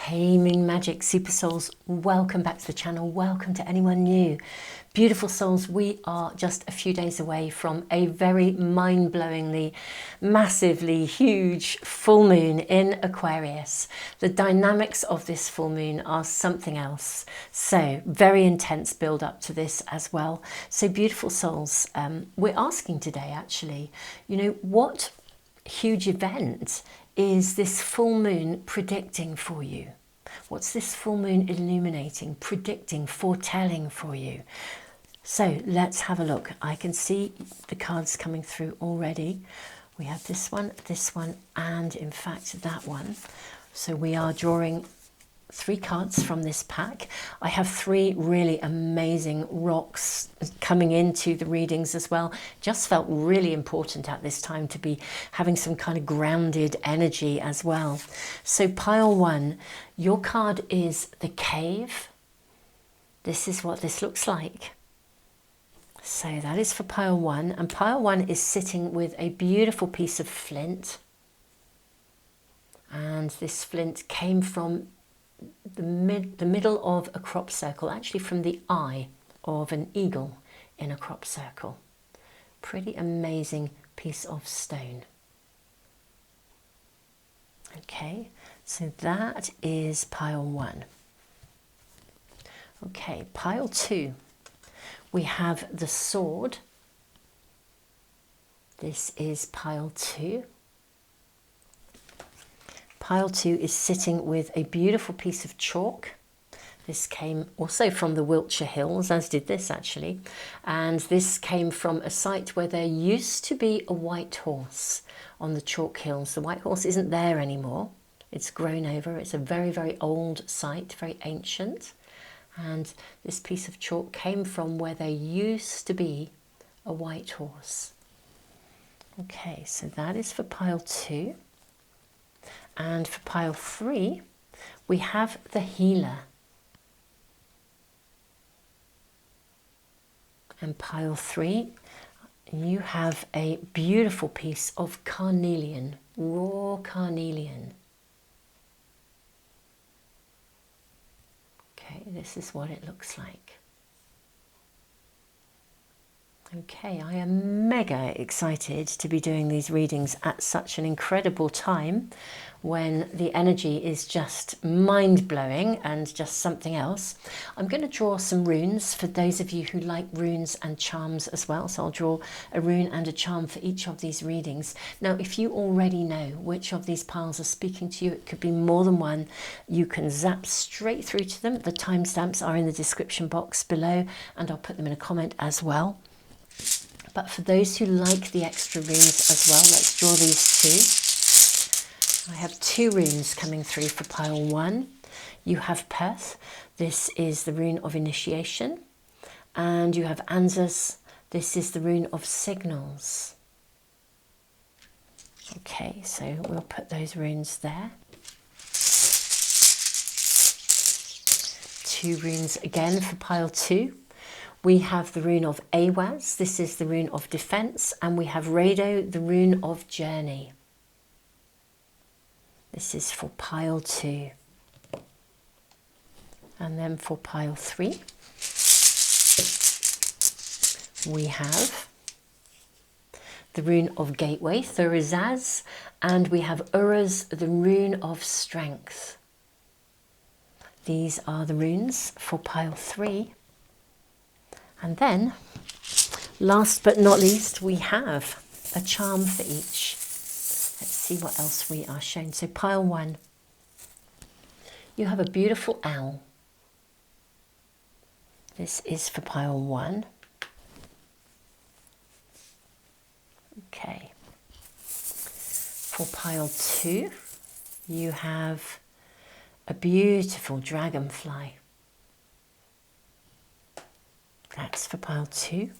Hey Moon Magic Super Souls, welcome back to the channel. Welcome to anyone new. Beautiful souls, we are just a few days away from a very mind-blowingly, massively huge full moon in Aquarius. The dynamics of this full moon are something else. So very intense build up to this as well. So beautiful souls, we're asking today actually, what huge event is this full moon predicting for you? What's this full moon illuminating, predicting, foretelling for you? So let's have a look. I can see the cards coming through already. We have this one, and in fact that one. So we are drawing 3 cards from this pack. I have 3 really amazing rocks coming into the readings as well. Just felt really important at this time to be having some kind of grounded energy as well. So pile 1, your card is the cave. This is what this looks like. So that is for pile 1, and pile 1 is sitting with a beautiful piece of flint. And this flint came from the middle of a crop circle, actually from the eye of an eagle in a crop circle. Pretty amazing piece of stone. Okay, so that is pile 1. Okay, pile 2, we have the sword. This is pile 2. Pile 2 is sitting with a beautiful piece of chalk. This came also from the Wiltshire Hills, as did this actually. And this came from a site where there used to be a white horse on the chalk hills. The white horse isn't there anymore. It's grown over. It's a very, very old site, very ancient. And this piece of chalk came from where there used to be a white horse. Okay, so that is for pile 2. And for pile 3, we have the healer. And pile 3, you have a beautiful piece of carnelian, raw carnelian. Okay, this is what it looks like. Okay, I am mega excited to be doing these readings at such an incredible time when the energy is just mind-blowing and just something else. I'm going to draw some runes for those of you who like runes and charms as well. So I'll draw a rune and a charm for each of these readings. Now, if you already know which of these piles are speaking to you, it could be more than one, you can zap straight through to them. The timestamps are in the description box below, and I'll put them in a comment as well. But for those who like the extra runes as well, let's draw these 2. I have 2 runes coming through for pile 1. You have Perth. This is the rune of initiation. And you have Anzus. This is the rune of signals. Okay, so we'll put those runes there. 2 runes again for pile 2. We have the rune of Awaz, this is the rune of defense, and we have Rado, the rune of journey. This is for pile 2. And then for pile 3, we have the rune of gateway, Thurizaz, and we have Uraz, the rune of strength. These are the runes for pile 3. And then, last but not least, we have a charm for each. Let's see what else we are shown. So pile 1, you have a beautiful owl. This is for pile 1. Okay. For pile 2, you have a beautiful dragonfly. That's for pile 2.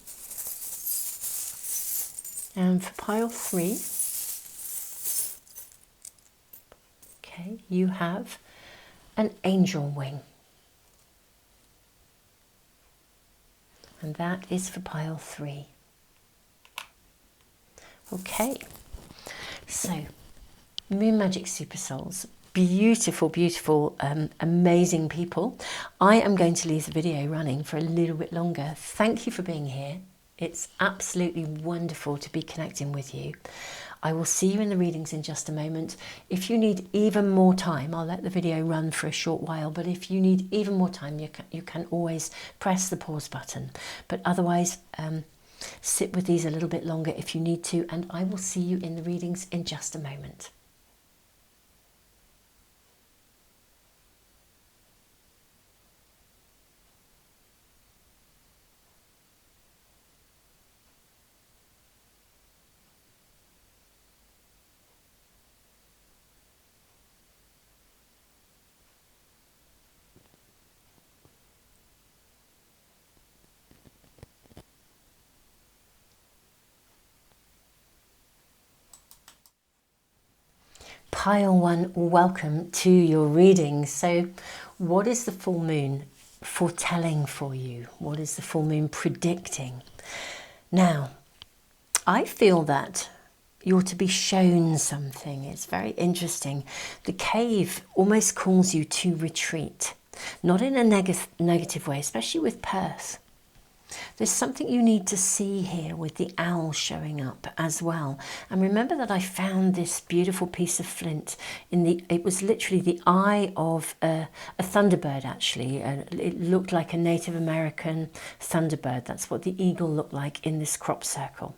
And for pile 3, okay, you have an angel wing. And that is for pile 3. Okay, so Moon Magic Super Souls, beautiful, beautiful, amazing people. I am going to leave the video running for a little bit longer. Thank you for being here. It's absolutely wonderful to be connecting with you. I will see you in the readings in just a moment. If you need even more time, I'll let the video run for a short while, but if you need even more time, you can always press the pause button. But otherwise, sit with these a little bit longer if you need to, and I will see you in the readings in just a moment. Pile 1, welcome to your reading. So what is the full moon foretelling for you? What is the full moon predicting? Now, I feel that you're to be shown something. It's very interesting. The cave almost calls you to retreat, not in a negative way, especially with Perth. There's something you need to see here with the owl showing up as well. And remember that I found this beautiful piece of flint it was literally the eye of a thunderbird, actually. It looked like a Native American thunderbird. That's what the eagle looked like in this crop circle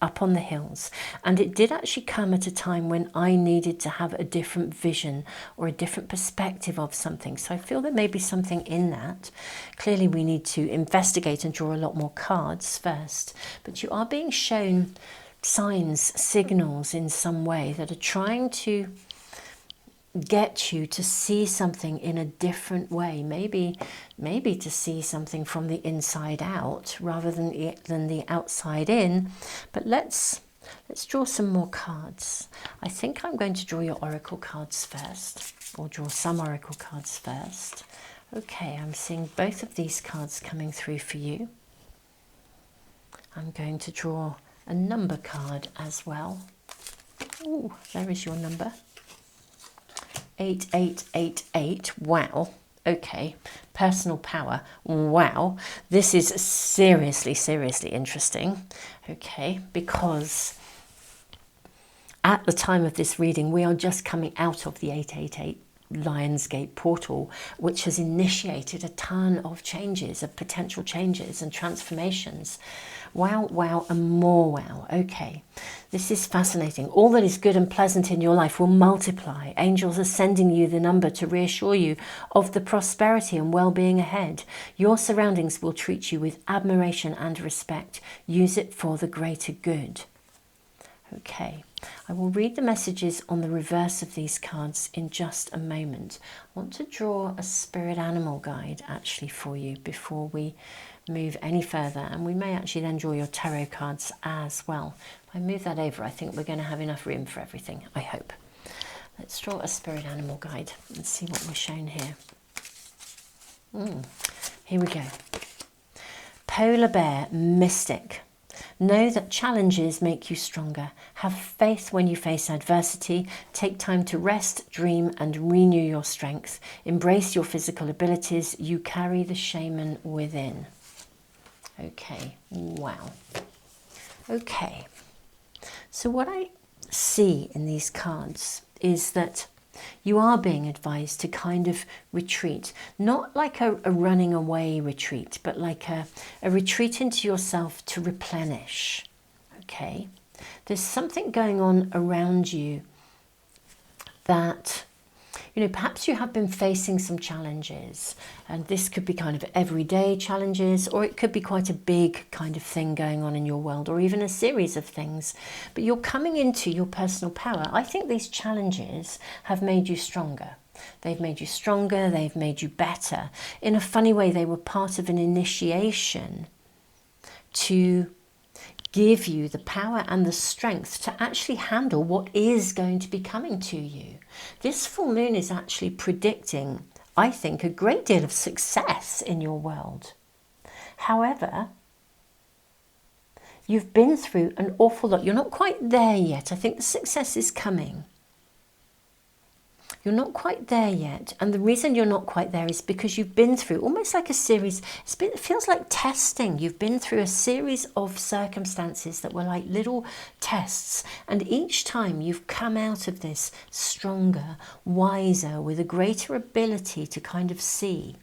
up on the hills. And it did actually come at a time when I needed to have a different vision or a different perspective of something. So I feel there may be something in that. Clearly we need to investigate and draw a lot more cards first. But you are being shown signs, signals in some way that are trying to get you to see something in a different way, maybe to see something from the inside out rather than the outside in. But let's draw some more cards. I think I'm going to draw your oracle cards first, or draw some oracle cards first. Okay, I'm seeing both of these cards coming through for you. I'm going to draw a number card as well. Oh, there is your number. 8888. Wow. Okay. Personal power. Wow. This is seriously, seriously interesting. Okay. Because at the time of this reading, we are just coming out of the 888 Lionsgate portal, which has initiated a ton of changes, of potential changes and transformations. Wow, wow, and more wow. Okay, this is fascinating. All that is good and pleasant in your life will multiply. Angels are sending you the number to reassure you of the prosperity and well-being ahead. Your surroundings will treat you with admiration and respect. Use it for the greater good. Okay, I will read the messages on the reverse of these cards in just a moment. I want to draw a spirit animal guide actually for you before we move any further, and we may actually then draw your tarot cards as well. If I move that over, I think we're going to have enough room for everything, I hope. Let's draw a spirit animal guide and see what we're shown here. Here we go. Polar bear, mystic. Know that challenges make you stronger. Have faith when you face adversity. Take time to rest, dream, and renew your strength. Embrace your physical abilities. You carry the shaman within. Okay, wow. Okay, so what I see in these cards is that you are being advised to kind of retreat, not like a running away retreat, but like a retreat into yourself to replenish. Okay, there's something going on around you that, you know, perhaps you have been facing some challenges, and this could be kind of everyday challenges, or it could be quite a big kind of thing going on in your world, or even a series of things. But you're coming into your personal power. I think these challenges have made you stronger. They've made you stronger, they've made you better. In a funny way, they were part of an initiation to give you the power and the strength to actually handle what is going to be coming to you. This full moon is actually predicting, I think, a great deal of success in your world. However, you've been through an awful lot. You're not quite there yet. I think the success is coming. You're not quite there yet. And the reason you're not quite there is because you've been through almost like a series. It feels like testing. You've been through a series of circumstances that were like little tests. And each time you've come out of this stronger, wiser, with a greater ability to kind of see.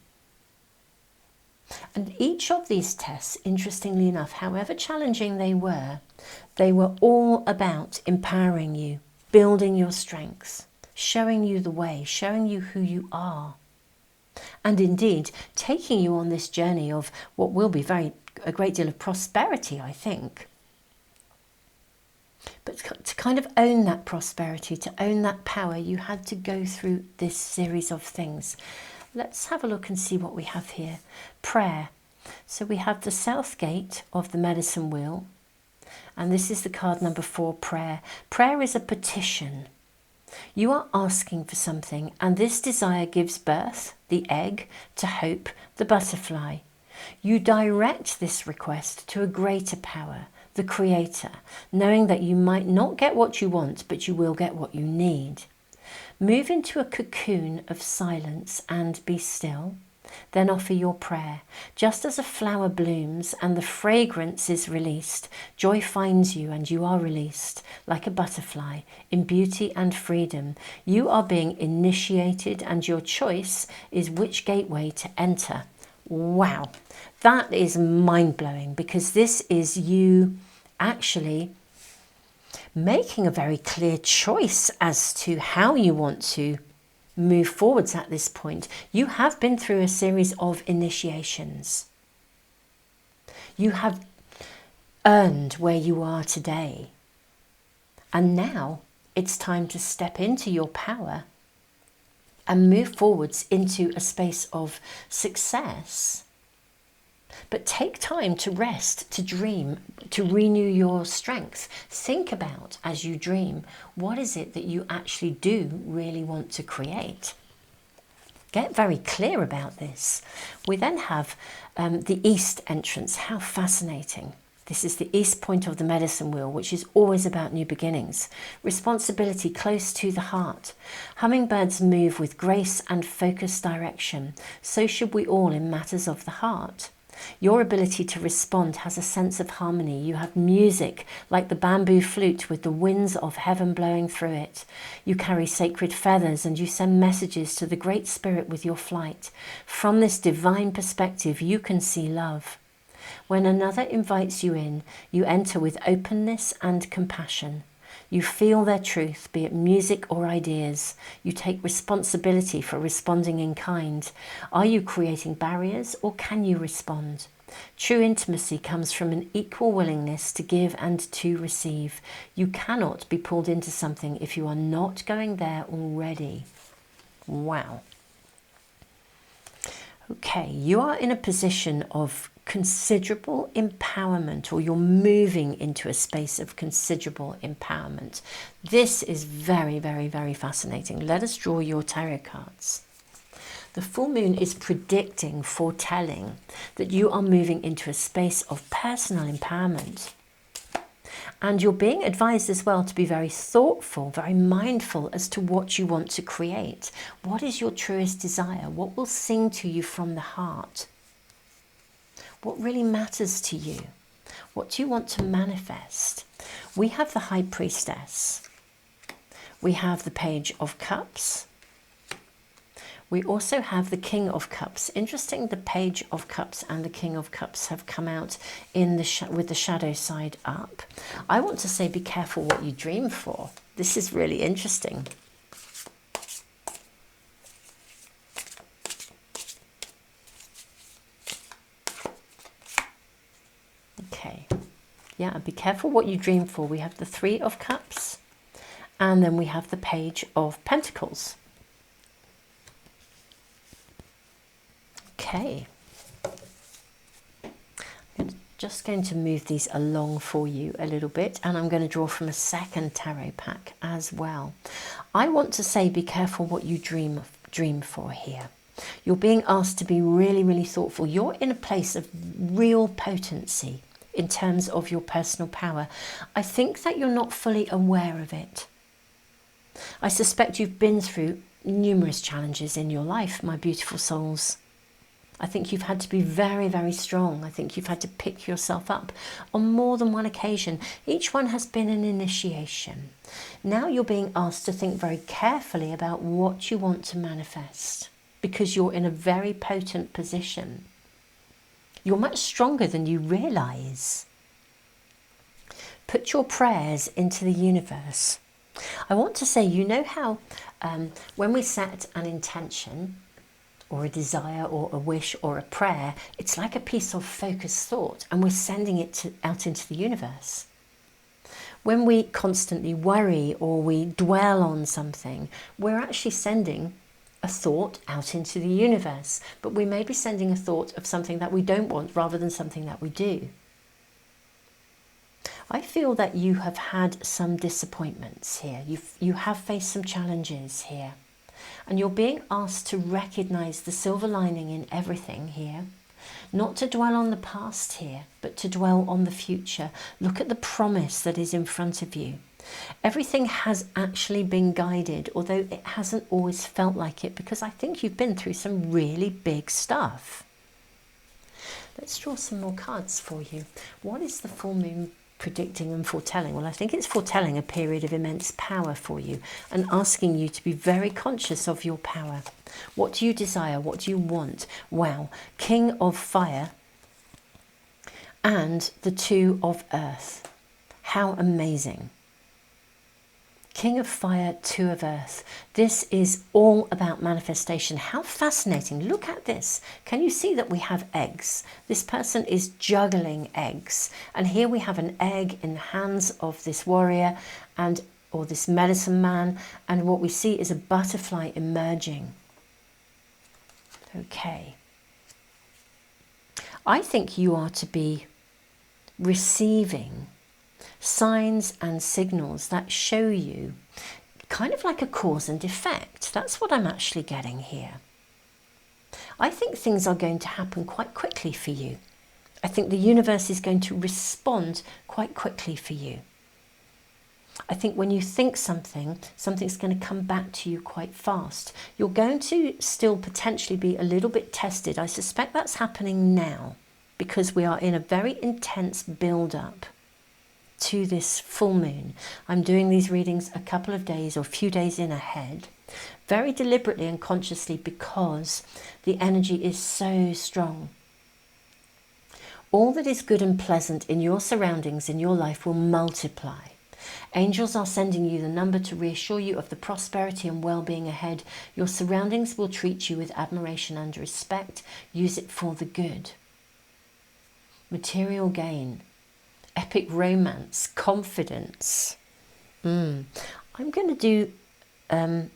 And each of these tests, interestingly enough, however challenging they were all about empowering you, building your strengths, showing you the way, showing you who you are. And indeed, taking you on this journey of what will be a great deal of prosperity, I think. But to kind of own that prosperity, to own that power, you had to go through this series of things. Let's have a look and see what we have here. Prayer. So we have the South Gate of the Medicine Wheel. And this is the card number 4, prayer. Prayer is a petition. You are asking for something, and this desire gives birth, the egg, to hope, the butterfly. You direct this request to a greater power, the Creator, knowing that you might not get what you want, but you will get what you need. Move into a cocoon of silence and be still. Then offer your prayer. Just as a flower blooms and the fragrance is released, joy finds you and you are released like a butterfly in beauty and freedom. You are being initiated and your choice is which gateway to enter. Wow, that is mind-blowing, because this is you actually making a very clear choice as to how you want to move forwards at this point. You have been through a series of initiations. You have earned where you are today. And now it's time to step into your power and move forwards into a space of success. But take time to rest, to dream, to renew your strength. Think about, as you dream, what is it that you actually do really want to create? Get very clear about this. We then have the East entrance. How fascinating. This is the East point of the Medicine Wheel, which is always about new beginnings. Responsibility close to the heart. Hummingbirds move with grace and focused direction. So should we all in matters of the heart. Your ability to respond has a sense of harmony. You have music like the bamboo flute with the winds of heaven blowing through it. You carry sacred feathers and you send messages to the Great Spirit with your flight. From this divine perspective, you can see love. When another invites you in, you enter with openness and compassion. You feel their truth, be it music or ideas. You take responsibility for responding in kind. Are you creating barriers or can you respond? True intimacy comes from an equal willingness to give and to receive. You cannot be pulled into something if you are not going there already. Wow. Okay, you are in a position of considerable empowerment, or you're moving into a space of considerable empowerment. This is very, very, very fascinating. Let us draw your tarot cards. The full moon is predicting, foretelling, that you are moving into a space of personal empowerment. And you're being advised as well to be very thoughtful, very mindful as to what you want to create. What is your truest desire? What will sing to you from the heart? What really matters to you? What do you want to manifest? We have the High Priestess. We have the Page of Cups. We also have the King of Cups. Interesting, the Page of Cups and the King of Cups have come out in the with the shadow side up. I want to say be careful what you dream for. This is really interesting. Okay, yeah, be careful what you dream for. We have the Three of Cups and then we have the Page of Pentacles. Okay, I'm just going to move these along for you a little bit, and I'm going to draw from a second tarot pack as well. I want to say be careful what you dream for here. You're being asked to be really, really thoughtful. You're in a place of real potency in terms of your personal power. I think that you're not fully aware of it. I suspect you've been through numerous challenges in your life, my beautiful souls. I think you've had to be very, very strong. I think you've had to pick yourself up on more than one occasion. Each one has been an initiation. Now you're being asked to think very carefully about what you want to manifest, because you're in a very potent position. You're much stronger than you realise. Put your prayers into the universe. I want to say, you know how when we set an intention, or a desire, or a wish, or a prayer, it's like a piece of focused thought, and we're sending it out into the universe. When we constantly worry or we dwell on something, we're actually sending a thought out into the universe, but we may be sending a thought of something that we don't want rather than something that we do. I feel that you have had some disappointments here. You have faced some challenges here. And you're being asked to recognise the silver lining in everything here. Not to dwell on the past here, but to dwell on the future. Look at the promise that is in front of you. Everything has actually been guided, although it hasn't always felt like it, because I think you've been through some really big stuff. Let's draw some more cards for you. What is the full moon predicting and foretelling? Well, I think it's foretelling a period of immense power for you and asking you to be very conscious of your power. What do you desire? What do you want? Wow, King of Fire and the Two of Earth. How amazing. King of Fire, Two of Earth. This is all about manifestation. How fascinating. Look at this. Can you see that we have eggs? This person is juggling eggs. And here we have an egg in the hands of this warrior or this medicine man. And what we see is a butterfly emerging. Okay. I think you are to be receiving signs and signals that show you kind of like a cause and effect. That's what I'm actually getting here. I think things are going to happen quite quickly for you. I think the universe is going to respond quite quickly for you. I think when you think something, something's going to come back to you quite fast. You're going to still potentially be a little bit tested. I suspect that's happening now because we are in a very intense build-up to this full moon. I'm doing these readings a couple of days or a few days in ahead, very deliberately and consciously, because the energy is so strong. All that is good and pleasant in your surroundings, in your life, will multiply. Angels are sending you the number to reassure you of the prosperity and well-being ahead. Your surroundings will treat you with admiration and respect. Use it for the good. Material gain. Epic romance, confidence. I'm going to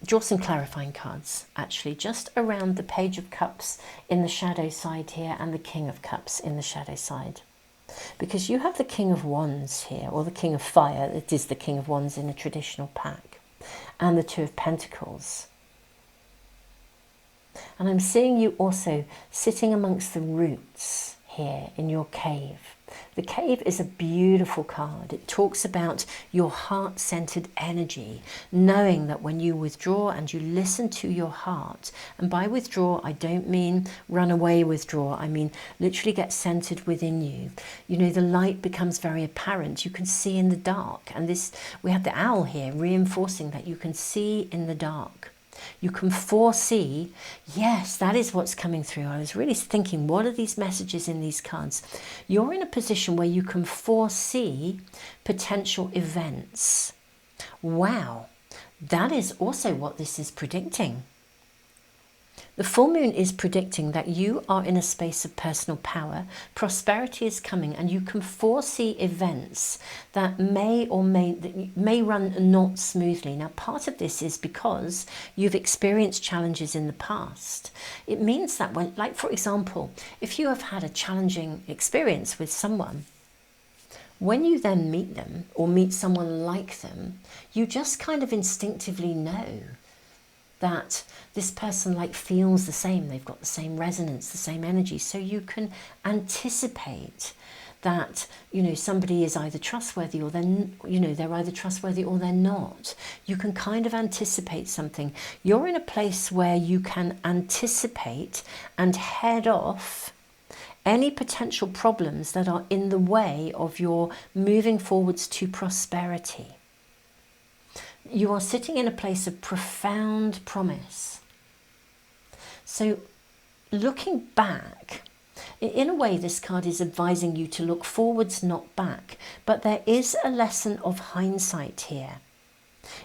draw some clarifying cards, actually, just around the Page of Cups in the shadow side here and the King of Cups in the shadow side. Because you have the King of Wands here, or the King of Fire, it is the King of Wands in a traditional pack, and the Two of Pentacles. And I'm seeing you also sitting amongst the roots here in your cave. The cave is a beautiful card. It talks about your heart-centered energy, knowing that when you withdraw and you listen to your heart, and by withdraw, I don't mean run away withdraw, I mean literally get centered within you. You know, the light becomes very apparent. You can see in the dark. And this, we have the owl here reinforcing that you can see in the dark. You can foresee. Yes, that is what's coming through. I was really thinking, what are these messages in these cards? You're in a position where you can foresee potential events. Wow, that is also what this is predicting. The full moon is predicting that you are in a space of personal power, prosperity is coming, and you can foresee events that may run not smoothly. Now, part of this is because you've experienced challenges in the past. It means that when, like for example, if you have had a challenging experience with someone, when you then meet them or meet someone like them, you just kind of instinctively know that this person like feels the same, they've got the same resonance, the same energy, so you can anticipate that, you know, somebody is either trustworthy or then, you know, they're either trustworthy or they're not. You can kind of anticipate something. You're in a place where you can anticipate and head off any potential problems that are in the way of your moving forwards to prosperity. You are sitting in a place of profound promise. So looking back, in a way, this card is advising you to look forwards, not back. But there is a lesson of hindsight here.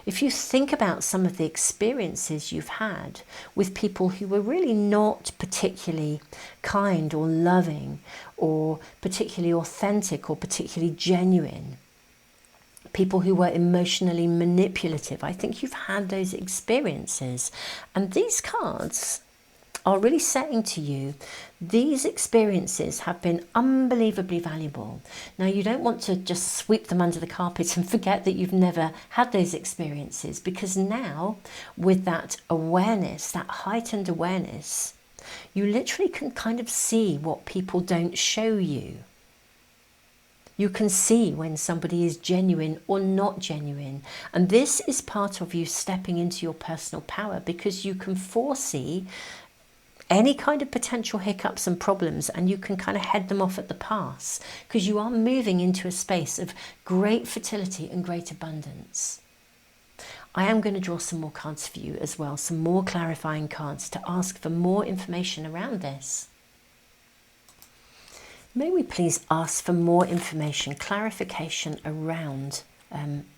If you think about some of the experiences you've had with people who were really not particularly kind or loving or particularly authentic or particularly genuine, people who were emotionally manipulative, I think you've had those experiences. And these cards are really saying to you, these experiences have been unbelievably valuable. Now, you don't want to just sweep them under the carpet and forget that you've never had those experiences, because now, with that awareness, that heightened awareness, you literally can kind of see what people don't show you. You can see when somebody is genuine or not genuine. And this is part of you stepping into your personal power, because you can foresee any kind of potential hiccups and problems, and you can kind of head them off at the pass, because you are moving into a space of great fertility and great abundance. I am going to draw some more cards for you as well, some more clarifying cards to ask for more information around this. May we please ask for more information, clarification around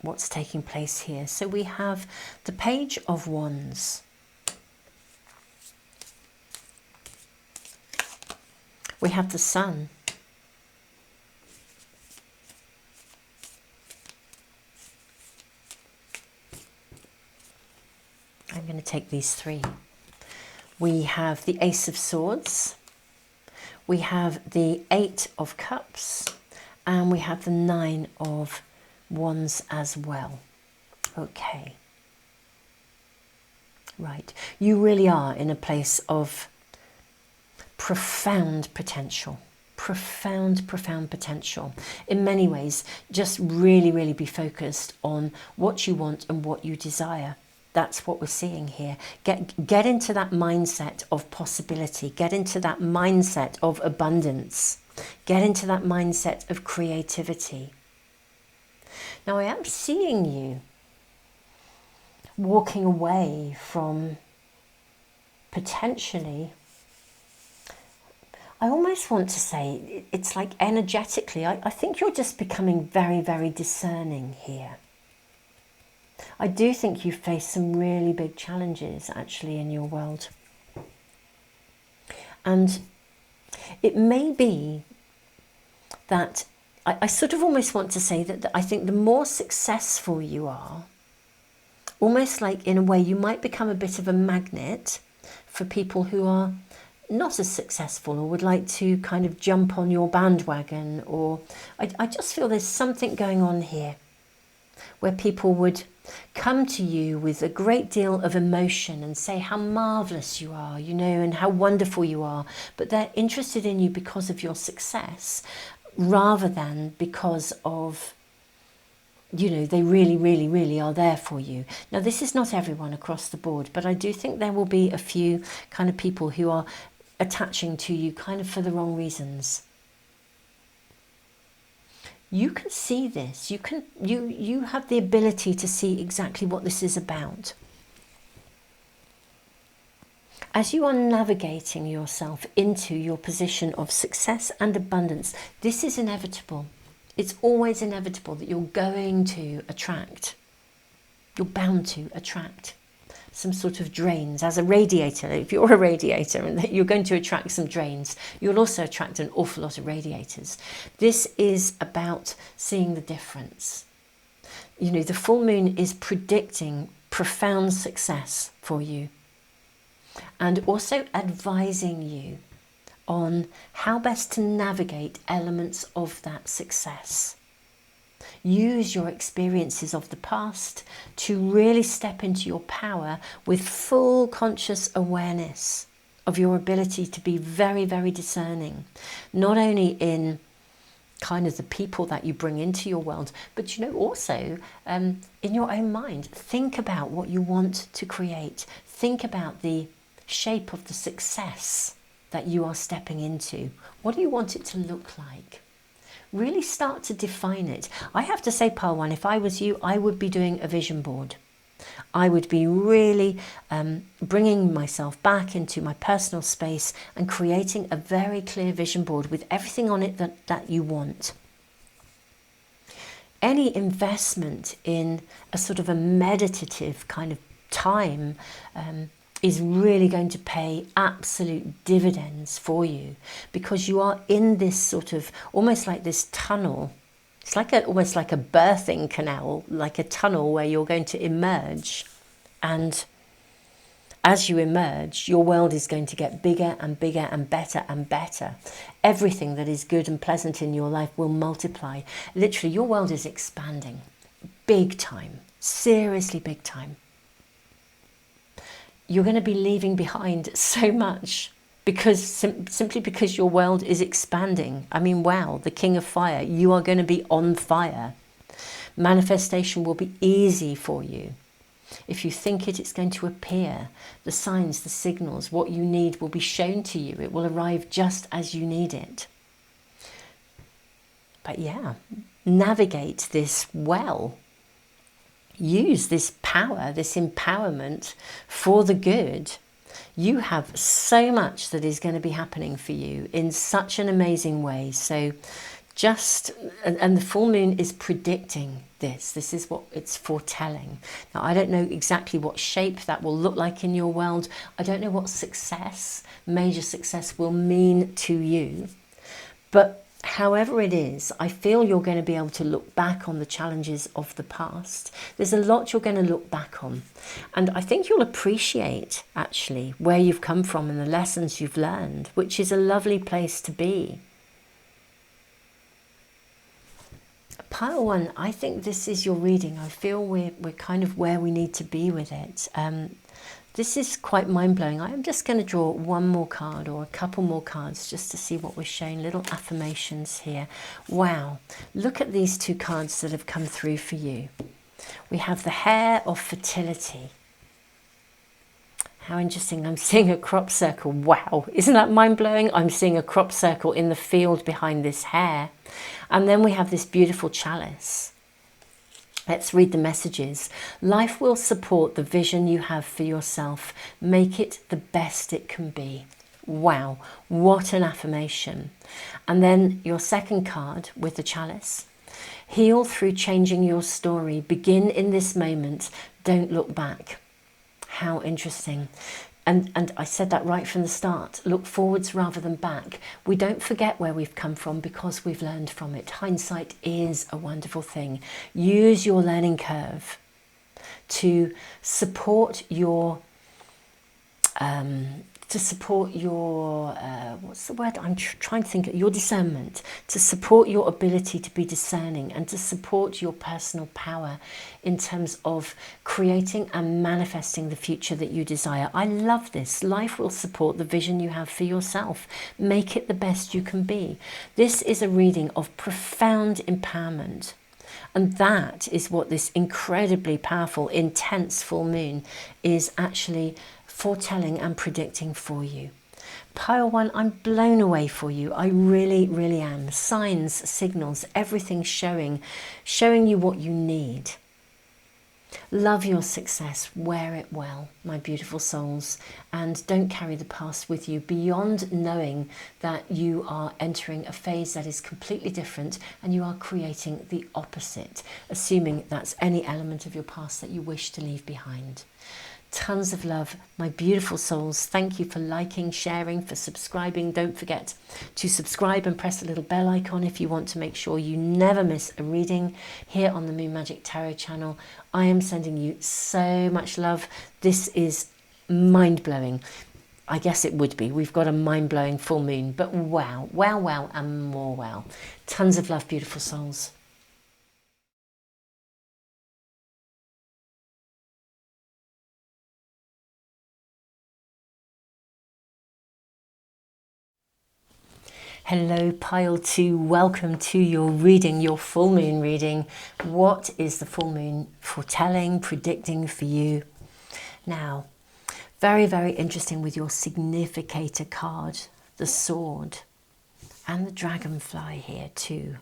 what's taking place here. So we have the Page of Wands. We have the Sun. I'm going to take these three. We have the Ace of Swords. We have the Eight of Cups. And we have the Nine of Wands as well. Okay. Right. You really are in a place of profound potential. Profound potential. In many ways, just really be focused on what you want and what you desire. That's what we're seeing here. Get into that mindset of possibility. Get into that mindset of abundance. Get into that mindset of creativity. Now, I am seeing you walking away from potentially, I almost want to say, it's like energetically, I think you're just becoming very discerning here. I do think you face some really big challenges actually in your world. And it may be that, I sort of almost want to say that I think the more successful you are, almost like in a way you might become a bit of a magnet for people who are not as successful or would like to kind of jump on your bandwagon. Or I just feel there's something going on here where people would come to you with a great deal of emotion and say how marvelous you are, you know, and how wonderful you are, but they're interested in you because of your success rather than because of, you know, they really are there for you. Now, this is not everyone across the board, but I do think there will be a few kind of people who are attaching to you kind of for the wrong reasons. You can see this. You have the ability to see exactly what this is about. As you are navigating yourself into your position of success and abundance, this is inevitable. It's always inevitable that you're going to attract. You're bound to attract some sort of drains. As a radiator, if you're a radiator and you're going to attract some drains, you'll also attract an awful lot of radiators. This is about seeing the difference. You know, the full moon is predicting profound success for you and also advising you on how best to navigate elements of that success. Use your experiences of the past to really step into your power with full conscious awareness of your ability to be very discerning, not only in kind of the people that you bring into your world, but you know, also in your own mind, think about what you want to create. Think about the shape of the success that you are stepping into. What do you want it to look like? Really start to define it. I have to say, pile one, if I was you, I would be doing a vision board. I would be really bringing myself back into my personal space and creating a very clear vision board with everything on it that you want. Any investment in a sort of a meditative kind of time is really going to pay absolute dividends for you, because you are in this sort of almost like this tunnel. It's like almost like a birthing canal, like a tunnel where you're going to emerge. And as you emerge, your world is going to get bigger and bigger and better and better. Everything that is good and pleasant in your life will multiply. Literally, your world is expanding. Big time. Seriously big time. You're going to be leaving behind so much because simply because your world is expanding. I mean, wow, the King of Fire, you are going to be on fire. Manifestation will be easy for you. If you think it, it's going to appear. The signs, the signals, what you need will be shown to you. It will arrive just as you need it. But yeah, navigate this well. Use this power, this empowerment for the good. You have so much that is going to be happening for you in such an amazing way. So and the full moon is predicting this. This is what it's foretelling. Now, I don't know exactly what shape that will look like in your world. I don't know what success, major success, will mean to you. But however it is, I feel you're going to be able to look back on the challenges of the past. There's a lot you're going to look back on. And I think you'll appreciate, actually, where you've come from and the lessons you've learned, which is a lovely place to be. Pile one, I think this is your reading. I feel we're kind of where we need to be with it. This is quite mind-blowing. I am just going to draw one more card or a couple more cards just to see what we're showing. Little affirmations here. Wow. Look at these two cards that have come through for you. We have the Hare of Fertility. How interesting. I'm seeing a crop circle. Wow. Isn't that mind-blowing? I'm seeing a crop circle in the field behind this hare. And then we have this beautiful chalice. Let's read the messages. Life will support the vision you have for yourself. Make it the best it can be. Wow, what an affirmation. And then your second card with the chalice. Heal through changing your story. Begin in this moment. Don't look back. How interesting. And I said that right from the start. Look forwards rather than back. We don't forget where we've come from because we've learned from it. Hindsight is a wonderful thing. Use your learning curve to support your what's the word? I'm trying to think. Your discernment, to support your ability to be discerning and to support your personal power in terms of creating and manifesting the future that you desire. I love this. Life will support the vision you have for yourself. Make it the best you can be. This is a reading of profound empowerment. And that is what this incredibly powerful, intense full moon is actually foretelling and predicting for you. Pile one, I'm blown away for you. I really, really am. Signs, signals, everything showing you what you need. Love your success. Wear it well, my beautiful souls. And don't carry the past with you beyond knowing that you are entering a phase that is completely different and you are creating the opposite, assuming that's any element of your past that you wish to leave behind. Tons of love, my beautiful souls. Thank you for liking, sharing, for subscribing. Don't forget to subscribe and press the little bell icon if you want to make sure you never miss a reading here on the Moon Magic Tarot channel. I am sending you so much love. This is mind-blowing. I guess it would be. We've got a mind-blowing full moon, but wow, wow, wow, and more wow. Tons of love, beautiful souls. Hello, pile 2. Welcome to your reading, your full moon reading. What is the full moon foretelling, predicting for you? Now, very, very interesting with your significator card, the sword, and the dragonfly here too.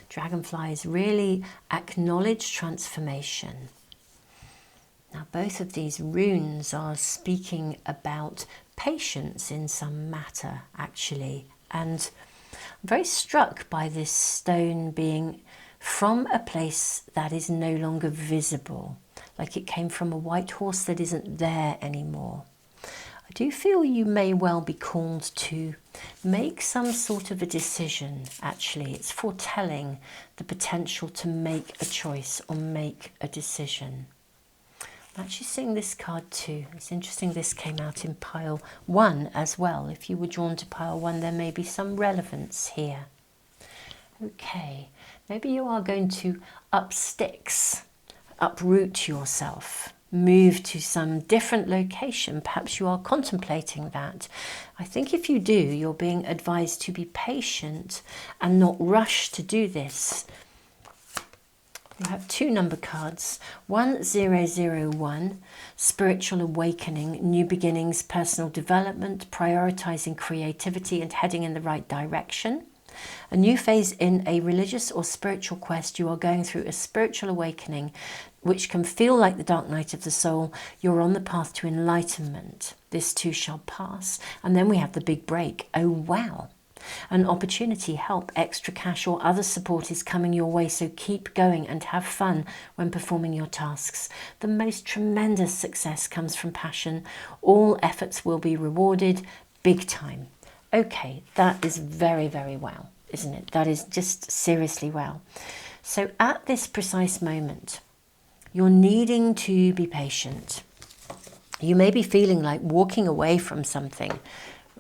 Dragonflies really acknowledge transformation. Now, both of these runes are speaking about patience in some matter, actually. And I'm very struck by this stone being from a place that is no longer visible, like it came from a white horse that isn't there anymore. I do feel you may well be called to make some sort of a decision, actually. It's foretelling the potential to make a choice or make a decision. I'm actually seeing this card too. It's interesting this came out in pile 1 as well. If you were drawn to pile 1, there may be some relevance here. Okay, maybe you are going to up sticks, uproot yourself, move to some different location. Perhaps you are contemplating that. I think if you do, you're being advised to be patient and not rush to do this. You have 2 number cards, 1001, spiritual awakening, new beginnings, personal development, prioritizing creativity and heading in the right direction. A new phase in a religious or spiritual quest. You are going through a spiritual awakening, which can feel like the dark night of the soul. You're on the path to enlightenment. This too shall pass. And then we have the big break. Oh, wow. An opportunity, help, extra cash or other support is coming your way, so keep going and have fun when performing your tasks. The most tremendous success comes from passion. All efforts will be rewarded big time. Okay, that is very, very well, isn't it? That is just seriously well. So at this precise moment, you're needing to be patient. You may be feeling like walking away from something,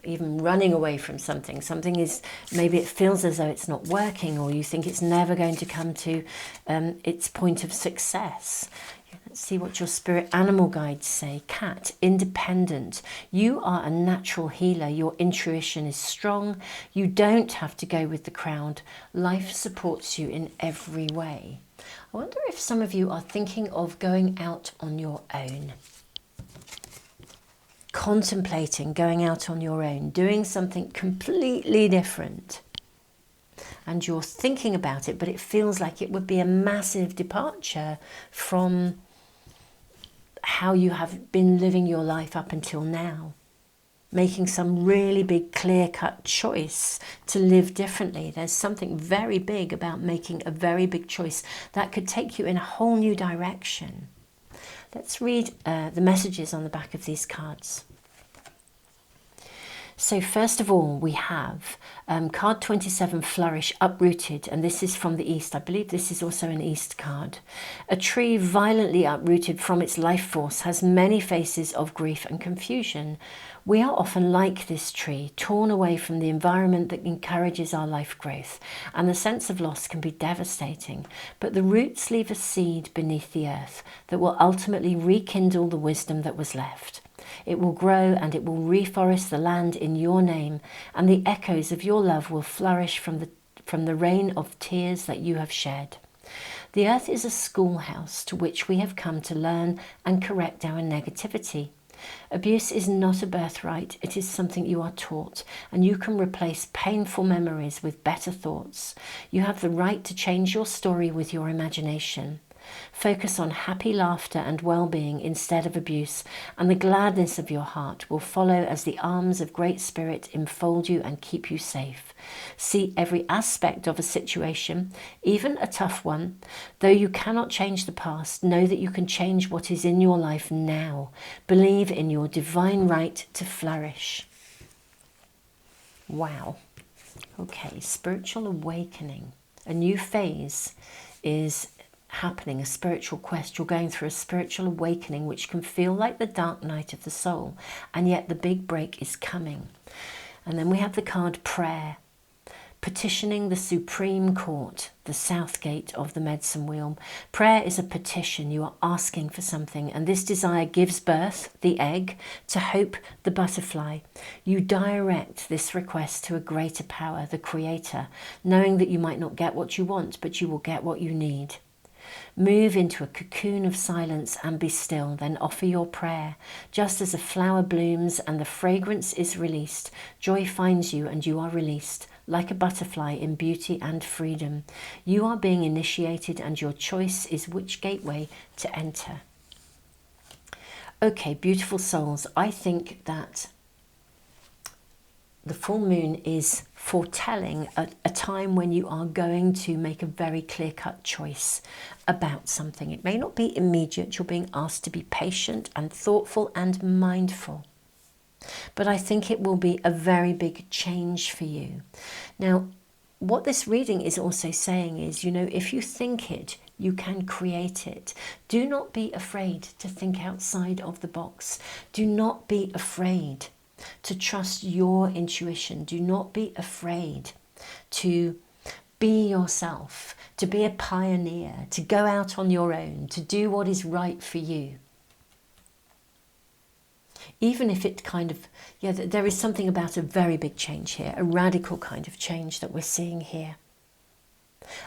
even running away from something. Something is, maybe it feels as though it's not working, or you think it's never going to come to its point of success. Let's see what your spirit animal guides say. Cat, independent. You are a natural healer. Your intuition is strong. You don't have to go with the crowd. Life supports you in every way. I wonder if some of you are thinking of going out on your own. Contemplating going out on your own, doing something completely different. And you're thinking about it, but it feels like it would be a massive departure from how you have been living your life up until now. Making some really big clear-cut choice to live differently. There's something very big about making a very big choice that could take you in a whole new direction. Let's read the messages on the back of these cards. So first of all, we have card 27, flourish, uprooted, and this is from the east. I believe this is also an east card. A tree violently uprooted from its life force has many faces of grief and confusion. We are often like this tree, torn away from the environment that encourages our life growth, and the sense of loss can be devastating. But the roots leave a seed beneath the earth that will ultimately rekindle the wisdom that was left. It will grow and it will reforest the land in your name, and the echoes of your love will flourish from the rain of tears that you have shed. The earth is a schoolhouse to which we have come to learn and correct our negativity. Abuse is not a birthright, it is something you are taught, and you can replace painful memories with better thoughts. You have the right to change your story with your imagination. Focus on happy laughter and well-being instead of abuse, and the gladness of your heart will follow as the arms of Great Spirit enfold you and keep you safe. See every aspect of a situation, even a tough one. Though you cannot change the past, know that you can change what is in your life now. Believe in your divine right to flourish. Wow. Okay, spiritual awakening. A new phase is happening, a spiritual quest. You're going through a spiritual awakening which can feel like the dark night of the soul, and yet the big break is coming. And then we have the card prayer. petitioning the Supreme Court, the south gate of the medicine wheel. Prayer is a petition. You are asking for something, and this desire gives birth, the egg, to hope, the butterfly. You direct this request to a greater power, the Creator, knowing that you might not get what you want, but you will get what you need. Move into a cocoon of silence and be still, then offer your prayer. Just as a flower blooms and the fragrance is released, joy finds you and you are released, like a butterfly in beauty and freedom. You are being initiated and your choice is which gateway to enter. Okay, beautiful souls, I think that the full moon is foretelling a time when you are going to make a very clear-cut choice about something. It may not be immediate. You're being asked to be patient and thoughtful and mindful. But I think it will be a very big change for you. Now, what this reading is also saying is, you know, if you think it, you can create it. Do not be afraid to think outside of the box. Do not be afraid to trust your intuition. Do not be afraid to be yourself, to be a pioneer, to go out on your own, to do what is right for you. Even if it kind of, yeah, there is something about a very big change here, a radical kind of change that we're seeing here.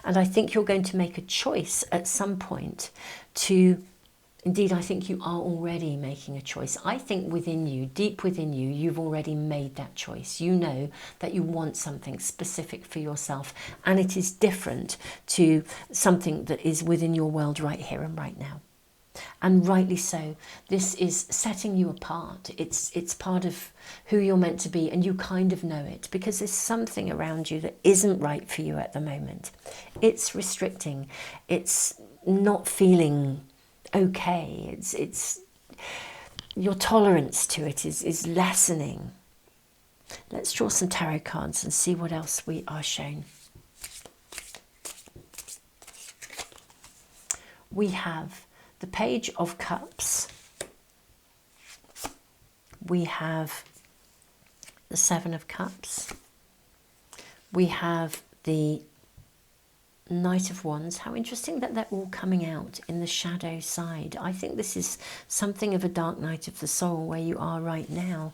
And I think you're going to make a choice at some point to, indeed, I think you are already making a choice. I think within you, deep within you, you've already made that choice. You know that you want something specific for yourself, and it is different to something that is within your world right here and right now. And rightly so. This is setting you apart. It's part of who you're meant to be, and you kind of know it because there's something around you that isn't right for you at the moment. It's restricting. It's not feeling okay. It's your tolerance to it is lessening. Let's draw some tarot cards and see what else we are shown. We have the Page of Cups. We have the Seven of Cups. We have the Knight of Wands. How interesting that they're all coming out in the shadow side. I think this is something of a dark night of the soul where you are right now.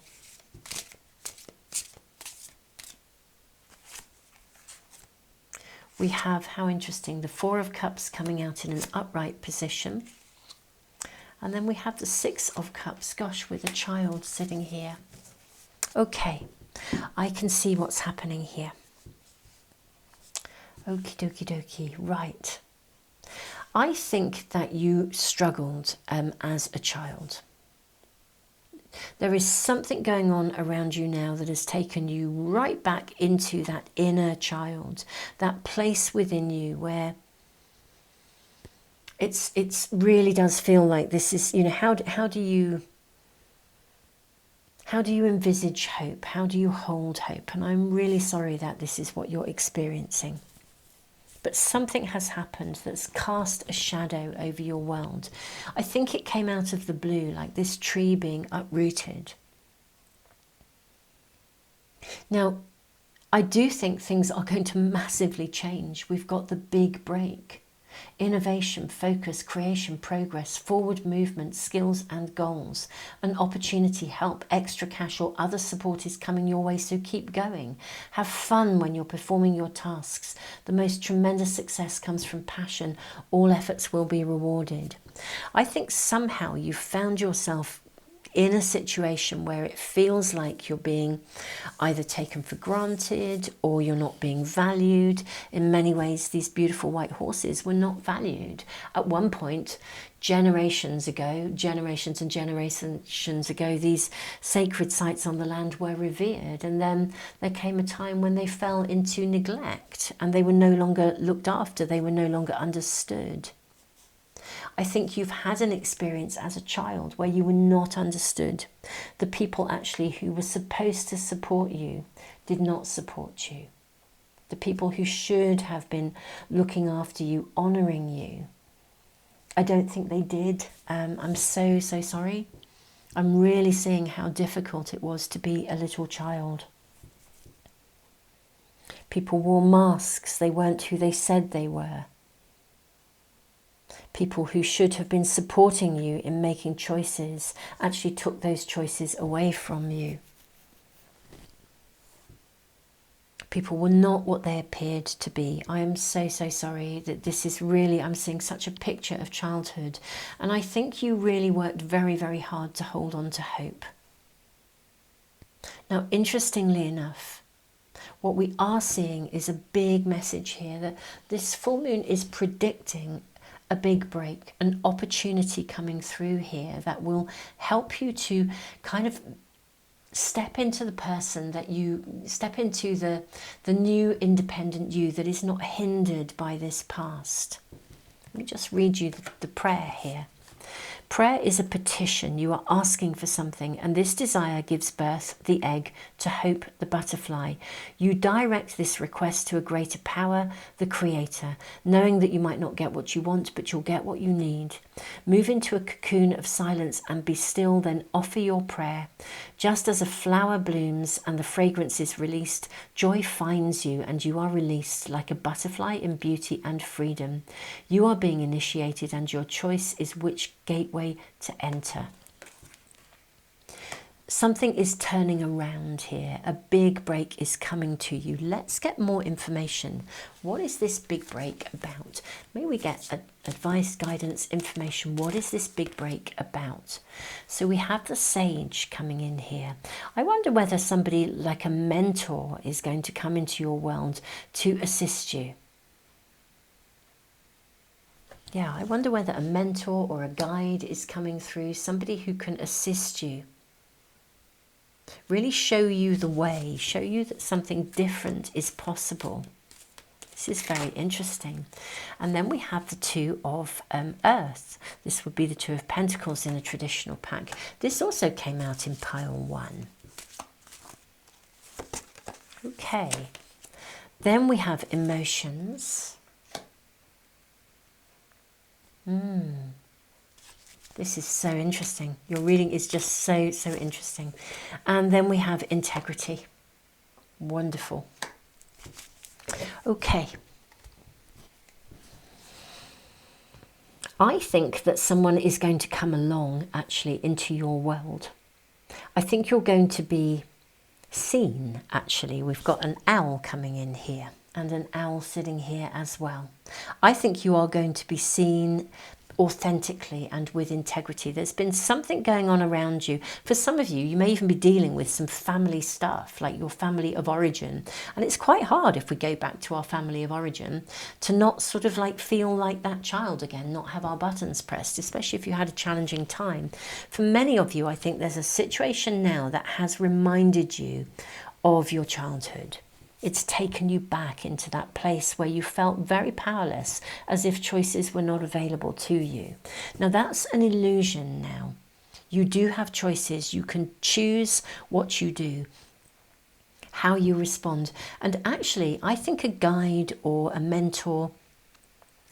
We have, how interesting, the Four of Cups coming out in an upright position. And then we have the Six of Cups, gosh, with a child sitting here. Okay, I can see what's happening here. Okie dokie dokie, right. I think that you struggled as a child. There is something going on around you now that has taken you right back into that inner child, that place within you where it's really does feel like this is, you know, how do you envisage hope? How do you hold hope? And I'm really sorry that this is what you're experiencing. But something has happened that's cast a shadow over your world. I think it came out of the blue, like this tree being uprooted. Now, I do think things are going to massively change. We've got the big break. Innovation, focus, creation, progress, forward movement, skills and goals. An opportunity, help, extra cash or other support is coming your way, so keep going. Have fun when you're performing your tasks. The most tremendous success comes from passion. All efforts will be rewarded. I think somehow you found yourself in a situation where it feels like you're being either taken for granted or you're not being valued. In many ways, these beautiful white horses were not valued. At one point, generations and generations ago, these sacred sites on the land were revered, and then there came a time when they fell into neglect and they were no longer looked after, they were no longer understood. I think you've had an experience as a child where you were not understood. The people actually who were supposed to support you did not support you. The people who should have been looking after you, honouring you, I don't think they did. I'm so sorry. I'm really seeing how difficult it was to be a little child. People wore masks. They weren't who they said they were. People who should have been supporting you in making choices actually took those choices away from you. People were not what they appeared to be. I am so, so sorry that this is really, I'm seeing such a picture of childhood. And I think you really worked very, very hard to hold on to hope. Now, interestingly enough, what we are seeing is a big message here that this full moon is predicting a big break, an opportunity coming through here that will help you to kind of step into the person that you, step into the new independent you that is not hindered by this past. Let me just read you the prayer here. Prayer is a petition. You are asking for something, and this desire gives birth, the egg, to hope, the butterfly. You direct this request to a greater power, the Creator, knowing that you might not get what you want, but you'll get what you need. Move into a cocoon of silence and be still, then offer your prayer. Just as a flower blooms and the fragrance is released, joy finds you and you are released like a butterfly in beauty and freedom. You are being initiated and your choice is which gateway to enter. Something is turning around here. A big break is coming to you. Let's get more information. What is this big break about? May we get advice, guidance, information. What is this big break about? So we have the Sage coming in here. I wonder whether somebody like a mentor is going to come into your world to assist you. Yeah, I wonder whether a mentor or a guide is coming through, somebody who can assist you. Really show you the way, show you that something different is possible. This is very interesting. And then we have the Two of Earth. This would be the Two of Pentacles in a traditional pack. This also came out in pile 1. Okay. Then we have emotions. This is so interesting. Your reading is just so, so interesting. And then we have integrity. Wonderful. Okay. I think that someone is going to come along actually into your world. I think you're going to be seen actually. We've got an owl coming in here and an owl sitting here as well. I think you are going to be seen authentically and with integrity. There's been something going on around you. For some of you, you may even be dealing with some family stuff, like your family of origin. And it's quite hard if we go back to our family of origin to not sort of like feel like that child again, not have our buttons pressed, especially if you had a challenging time. For many of you, I think there's a situation now that has reminded you of your childhood. It's taken you back into that place where you felt very powerless, as if choices were not available to you. Now that's an illusion now. You do have choices. You can choose what you do, how you respond. And actually, I think a guide or a mentor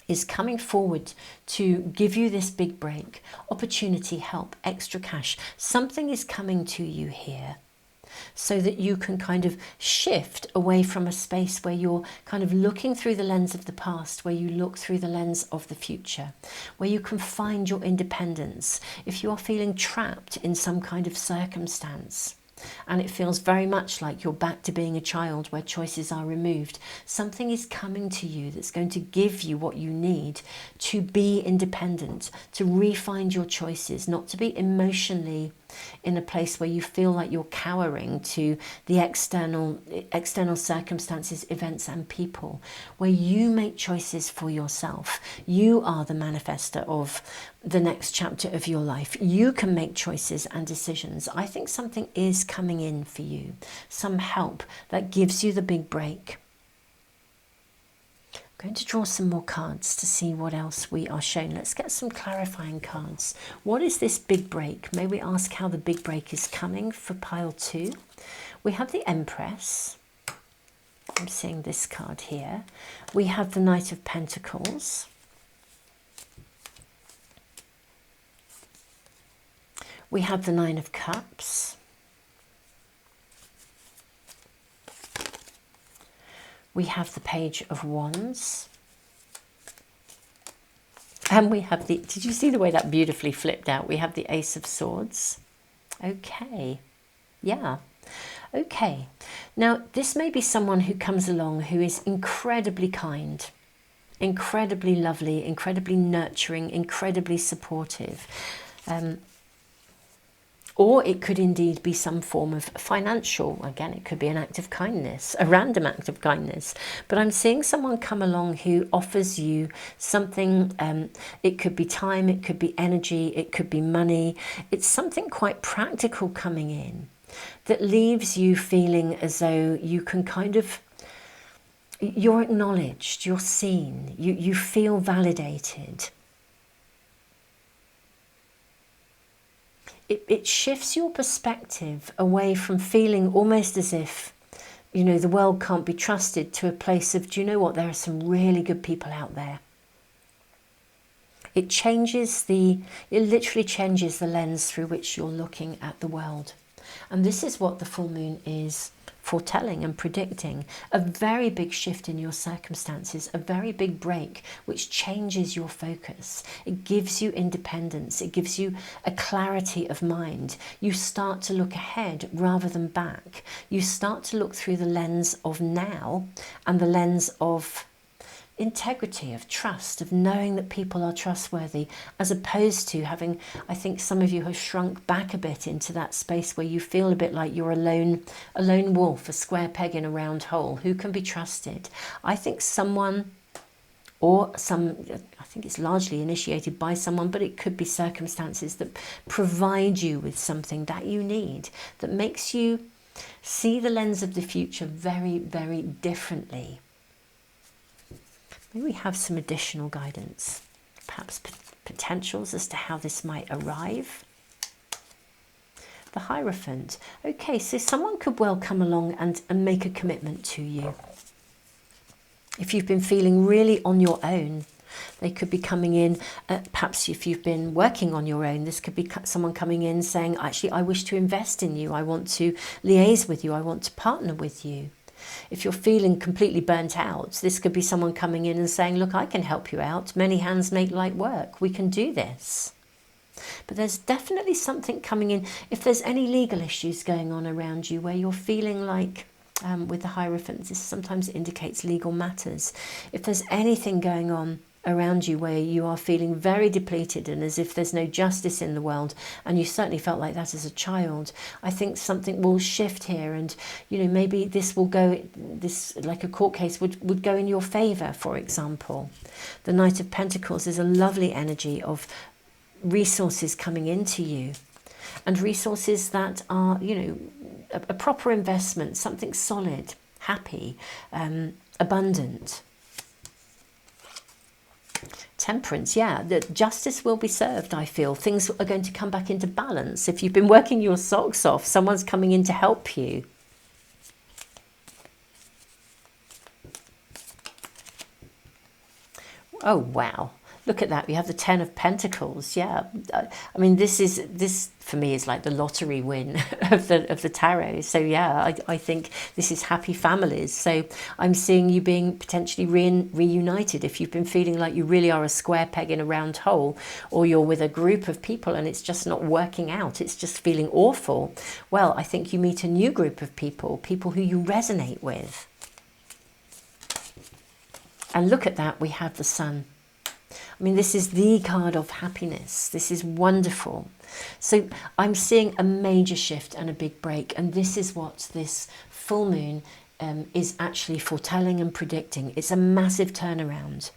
is coming forward to give you this big break, opportunity, help, extra cash. Something is coming to you here, so that you can kind of shift away from a space where you're kind of looking through the lens of the past, where you look through the lens of the future, where you can find your independence. If you are feeling trapped in some kind of circumstance, and it feels very much like you're back to being a child where choices are removed, something is coming to you that's going to give you what you need to be independent, to re-find your choices, not to be emotionally in a place where you feel like you're cowering to the external circumstances, events and people, where you make choices for yourself. You are the manifester of the next chapter of your life. You can make choices and decisions. I think something is coming in for you, some help that gives you the big break. I'm going to draw some more cards to see what else we are shown. Let's get some clarifying cards. What is this big break? May we ask how the big break is coming for pile 2? We have the Empress. I'm seeing this card here. We have the Knight of Pentacles. We have the Nine of Cups. We have the Page of Wands. And we have the, did you see the way that beautifully flipped out? We have the Ace of Swords. Okay, yeah, okay. Now, this may be someone who comes along who is incredibly kind, incredibly lovely, incredibly nurturing, incredibly supportive. Or it could indeed be some form of financial, again, it could be an act of kindness, a random act of kindness. But I'm seeing someone come along who offers you something. It could be time, it could be energy, it could be money. It's something quite practical coming in that leaves you feeling as though you can kind of, you're acknowledged, you're seen, you feel validated. It shifts your perspective away from feeling almost as if, you know, the world can't be trusted, to a place of, do you know what, there are some really good people out there. It literally changes the lens through which you're looking at the world. And this is what the full moon is foretelling and predicting. A very big shift in your circumstances, a very big break which changes your focus. It gives you independence, it gives you a clarity of mind. You start to look ahead rather than back. You start to look through the lens of now and the lens of integrity, of trust, of knowing that people are trustworthy, as opposed to having, I think some of you have shrunk back a bit into that space where you feel a bit like you're a lone wolf, a square peg in a round hole. Who can be trusted? I think someone, or I think it's largely initiated by someone, but it could be circumstances that provide you with something that you need, that makes you see the lens of the future very, very differently. Maybe we have some additional guidance, perhaps potentials as to how this might arrive. The Hierophant. Okay, so someone could well come along and make a commitment to you. If you've been feeling really on your own, they could be coming in, perhaps if you've been working on your own, this could be someone coming in saying, actually, I wish to invest in you, I want to liaise with you, I want to partner with you. If you're feeling completely burnt out, this could be someone coming in and saying, look, I can help you out. Many hands make light work. We can do this. But there's definitely something coming in. If there's any legal issues going on around you where you're feeling like, with the Hierophant, this sometimes indicates legal matters. If there's anything going on around you where you are feeling very depleted and as if there's no justice in the world, and you certainly felt like that as a child, I think something will shift here, and you know, maybe this will go, this like a court case would go in your favor, for example. The Knight of Pentacles is a lovely energy of resources coming into you, and resources that are, you know, a proper investment, something solid, happy, abundant. Temperance, yeah, that justice will be served, I feel. Things are going to come back into balance. If you've been working your socks off, someone's coming in to help you. Oh, wow. Look at that. You have the Ten of Pentacles. Yeah. I mean, this for me is like the lottery win of the tarot. So yeah, I think this is happy families. So I'm seeing you being potentially reunited. If you've been feeling like you really are a square peg in a round hole, or you're with a group of people and it's just not working out, it's just feeling awful. Well, I think you meet a new group of people who you resonate with. And look at that, we have the Sun. I mean, this is the card of happiness. This is wonderful. So I'm seeing a major shift and a big break. And this is what this full moon is actually foretelling and predicting. It's a massive turnaround.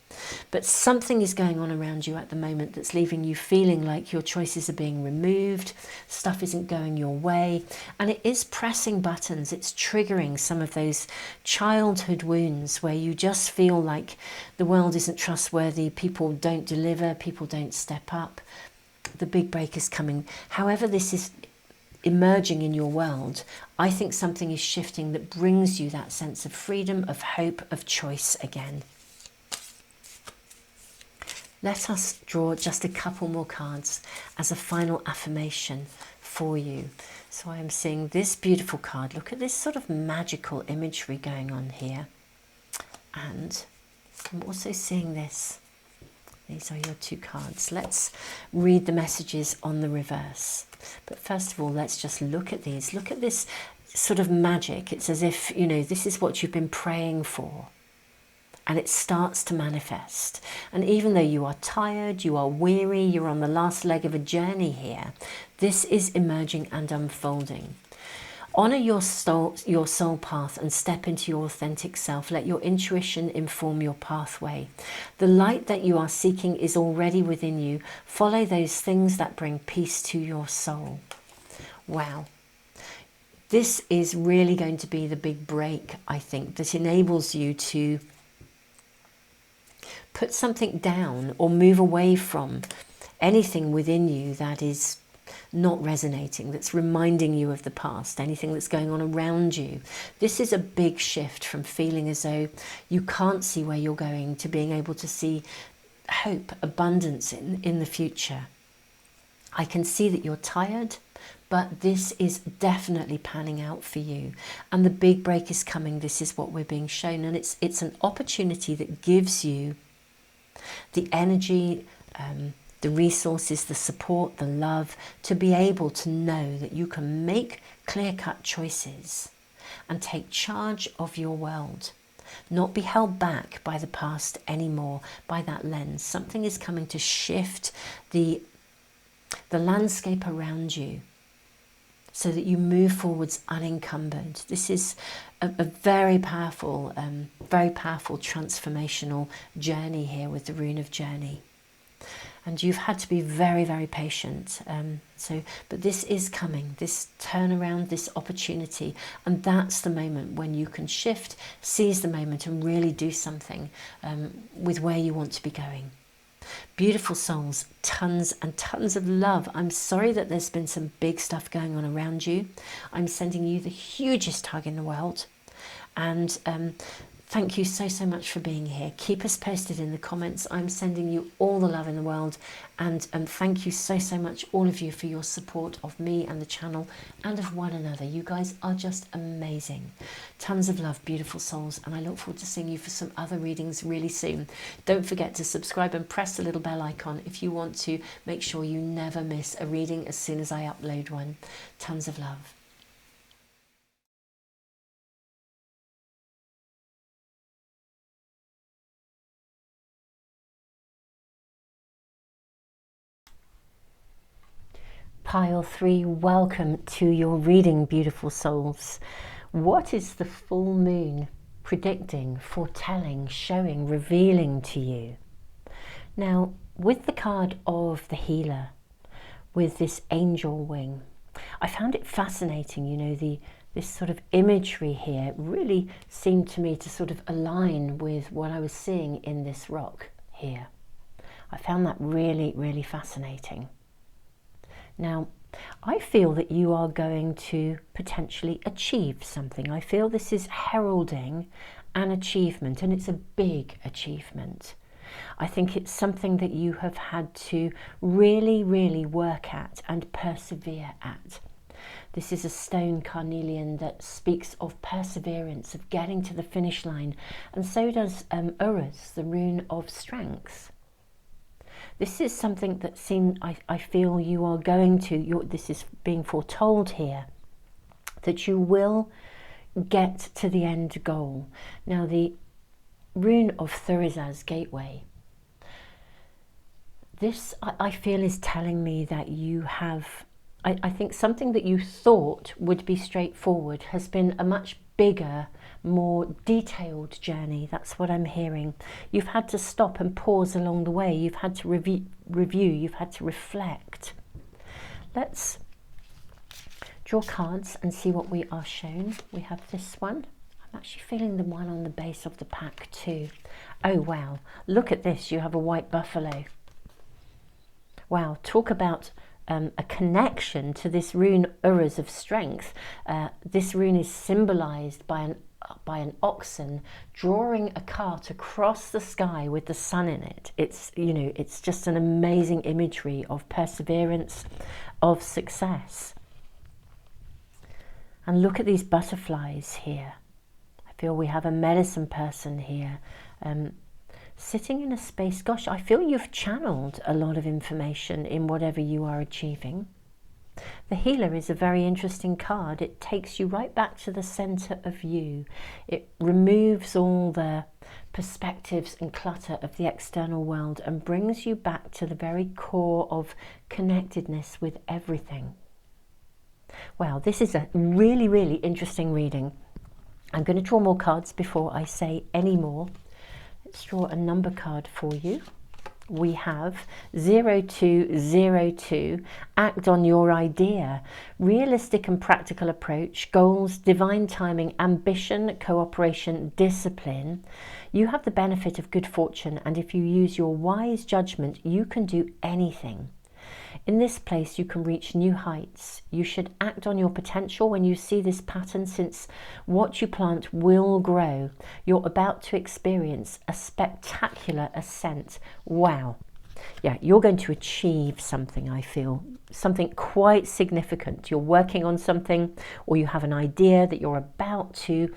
But something is going on around you at the moment that's leaving you feeling like your choices are being removed, stuff isn't going your way, and it is pressing buttons. It's triggering some of those childhood wounds where you just feel like the world isn't trustworthy, people don't deliver, people don't step up. The big break is coming. However this is emerging in your world, I think something is shifting that brings you that sense of freedom, of hope, of choice again. Let us draw just a couple more cards as a final affirmation for you. So I am seeing this beautiful card. Look at this sort of magical imagery going on here. And I'm also seeing this. These are your 2 cards. Let's read the messages on the reverse. But first of all, let's just look at these. Look at this sort of magic. It's as if, you know, this is what you've been praying for. And it starts to manifest. And even though you are tired, you are weary, you're on the last leg of a journey here, this is emerging and unfolding. Honor your soul path and step into your authentic self. Let your intuition inform your pathway. The light that you are seeking is already within you. Follow those things that bring peace to your soul. Wow. This is really going to be the big break, I think, that enables you to put something down or move away from anything within you that is not resonating, that's reminding you of the past, anything that's going on around you. This is a big shift from feeling as though you can't see where you're going to being able to see hope, abundance in the future. I can see that you're tired, but this is definitely panning out for you. And the big break is coming. This is what we're being shown. And it's an opportunity that gives you the energy, the resources, the support, the love, to be able to know that you can make clear-cut choices and take charge of your world. Not be held back by the past anymore, by that lens. Something is coming to shift the landscape around you so that you move forwards unencumbered. This is a very powerful transformational journey here with the Rune of Journey. And you've had to be very, very patient. But this is coming, this turnaround, this opportunity. And that's the moment when you can shift, seize the moment and really do something with where you want to be going. Beautiful souls, tons and tons of love. I'm sorry that there's been some big stuff going on around you. I'm sending you the hugest hug in the world. And thank you so much for being here. Keep us posted in the comments. I'm sending you all the love in the world. And thank you so much, all of you, for your support of me and the channel and of one another. You guys are just amazing. Tons of love, beautiful souls. And I look forward to seeing you for some other readings really soon. Don't forget to subscribe and press the little bell icon if you want to make sure you never miss a reading as soon as I upload one. Tons of love. Pile 3, welcome to your reading, beautiful souls. What is the full moon predicting, foretelling, showing, revealing to you? Now, with the card of the healer, with this angel wing, I found it fascinating, you know, this sort of imagery here really seemed to me to sort of align with what I was seeing in this rock here. I found that really, really fascinating. Now, I feel that you are going to potentially achieve something. I feel this is heralding an achievement, and it's a big achievement. I think it's something that you have had to really, really work at and persevere at. This is a stone carnelian that speaks of perseverance, of getting to the finish line, and so does Uruz, the rune of strength. This is something that I feel you are going to, this is being foretold here, that you will get to the end goal. Now, the rune of Thurisaz, gateway, this I feel is telling me that you have, I think something that you thought would be straightforward has been a much bigger, more detailed journey. That's what I'm hearing. You've had to stop and pause along the way. You've had to review, you've had to reflect. Let's draw cards and see what we are shown. We have this one. I'm actually feeling the one on the base of the pack too. Oh wow, look at this. You have a white buffalo. Wow, talk about a connection to this rune Uruz of strength. This rune is symbolized by an oxen drawing a cart across the sky with the sun in it. It's, you know, it's just an amazing imagery of perseverance, of success. And look at these butterflies here. I feel we have a medicine person here, sitting in a space. Gosh, I feel you've channeled a lot of information in whatever you are achieving. The healer is a very interesting card. It takes you right back to the center of you. It removes all the perspectives and clutter of the external world and brings you back to the very core of connectedness with everything. Wow, this is a really, really interesting reading. I'm going to draw more cards before I say any more. Let's draw a number card for you. We have 0202, act on your idea, realistic and practical approach, goals, divine timing, ambition, cooperation, discipline. You have the benefit of good fortune, and if you use your wise judgment, you can do anything. In this place, you can reach new heights. You should act on your potential when you see this pattern, since what you plant will grow. You're about to experience a spectacular ascent. Wow. Yeah, you're going to achieve something, I feel. Something quite significant. You're working on something, or you have an idea that you're about to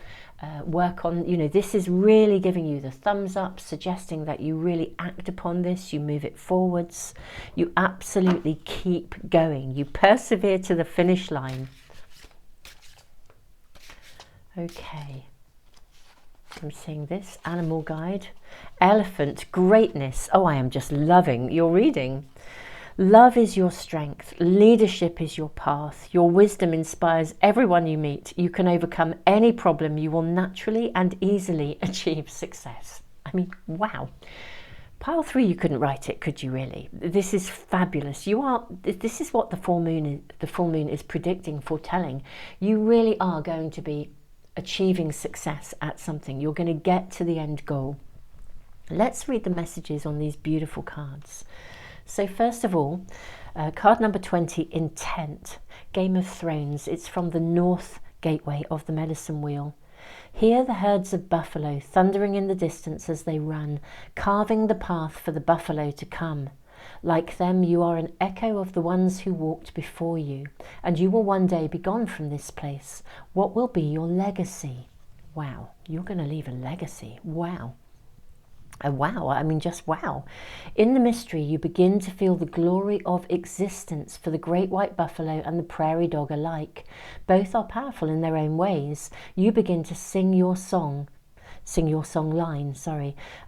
work on. You know, this is really giving you the thumbs up, suggesting that you really act upon this, you move it forwards, you absolutely keep going, you persevere to the finish line. Okay, I'm seeing this animal guide, elephant, greatness. Oh, I am just loving your reading. Love is your strength. Leadership is your path. Your wisdom inspires everyone you meet. You can overcome any problem. You will naturally and easily achieve success. I mean, wow. Pile 3, you couldn't write it, could you really? This is fabulous. This is what the full moon is predicting, foretelling. You really are going to be achieving success at something. You're going to get to the end goal. Let's read the messages on these beautiful cards. So first of all, card number 20, Intent, Game of Thrones. It's from the North Gateway of the Medicine Wheel. Hear the herds of buffalo thundering in the distance as they run, carving the path for the buffalo to come. Like them, you are an echo of the ones who walked before you, and you will one day be gone from this place. What will be your legacy? Wow, you're going to leave a legacy. Wow. Wow, I mean, just wow. In the mystery, you begin to feel the glory of existence for the great white buffalo and the prairie dog alike. Both are powerful in their own ways. You begin to sing your song line,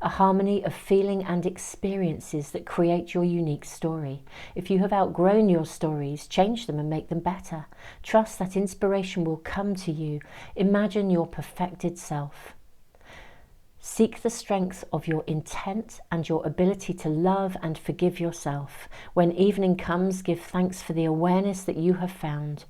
a harmony of feeling and experiences that create your unique story. If you have outgrown your stories, change them and make them better. Trust that inspiration will come to you. Imagine your perfected self. Seek the strength of your intent and your ability to love and forgive yourself. When evening comes, give thanks for the awareness that you have found.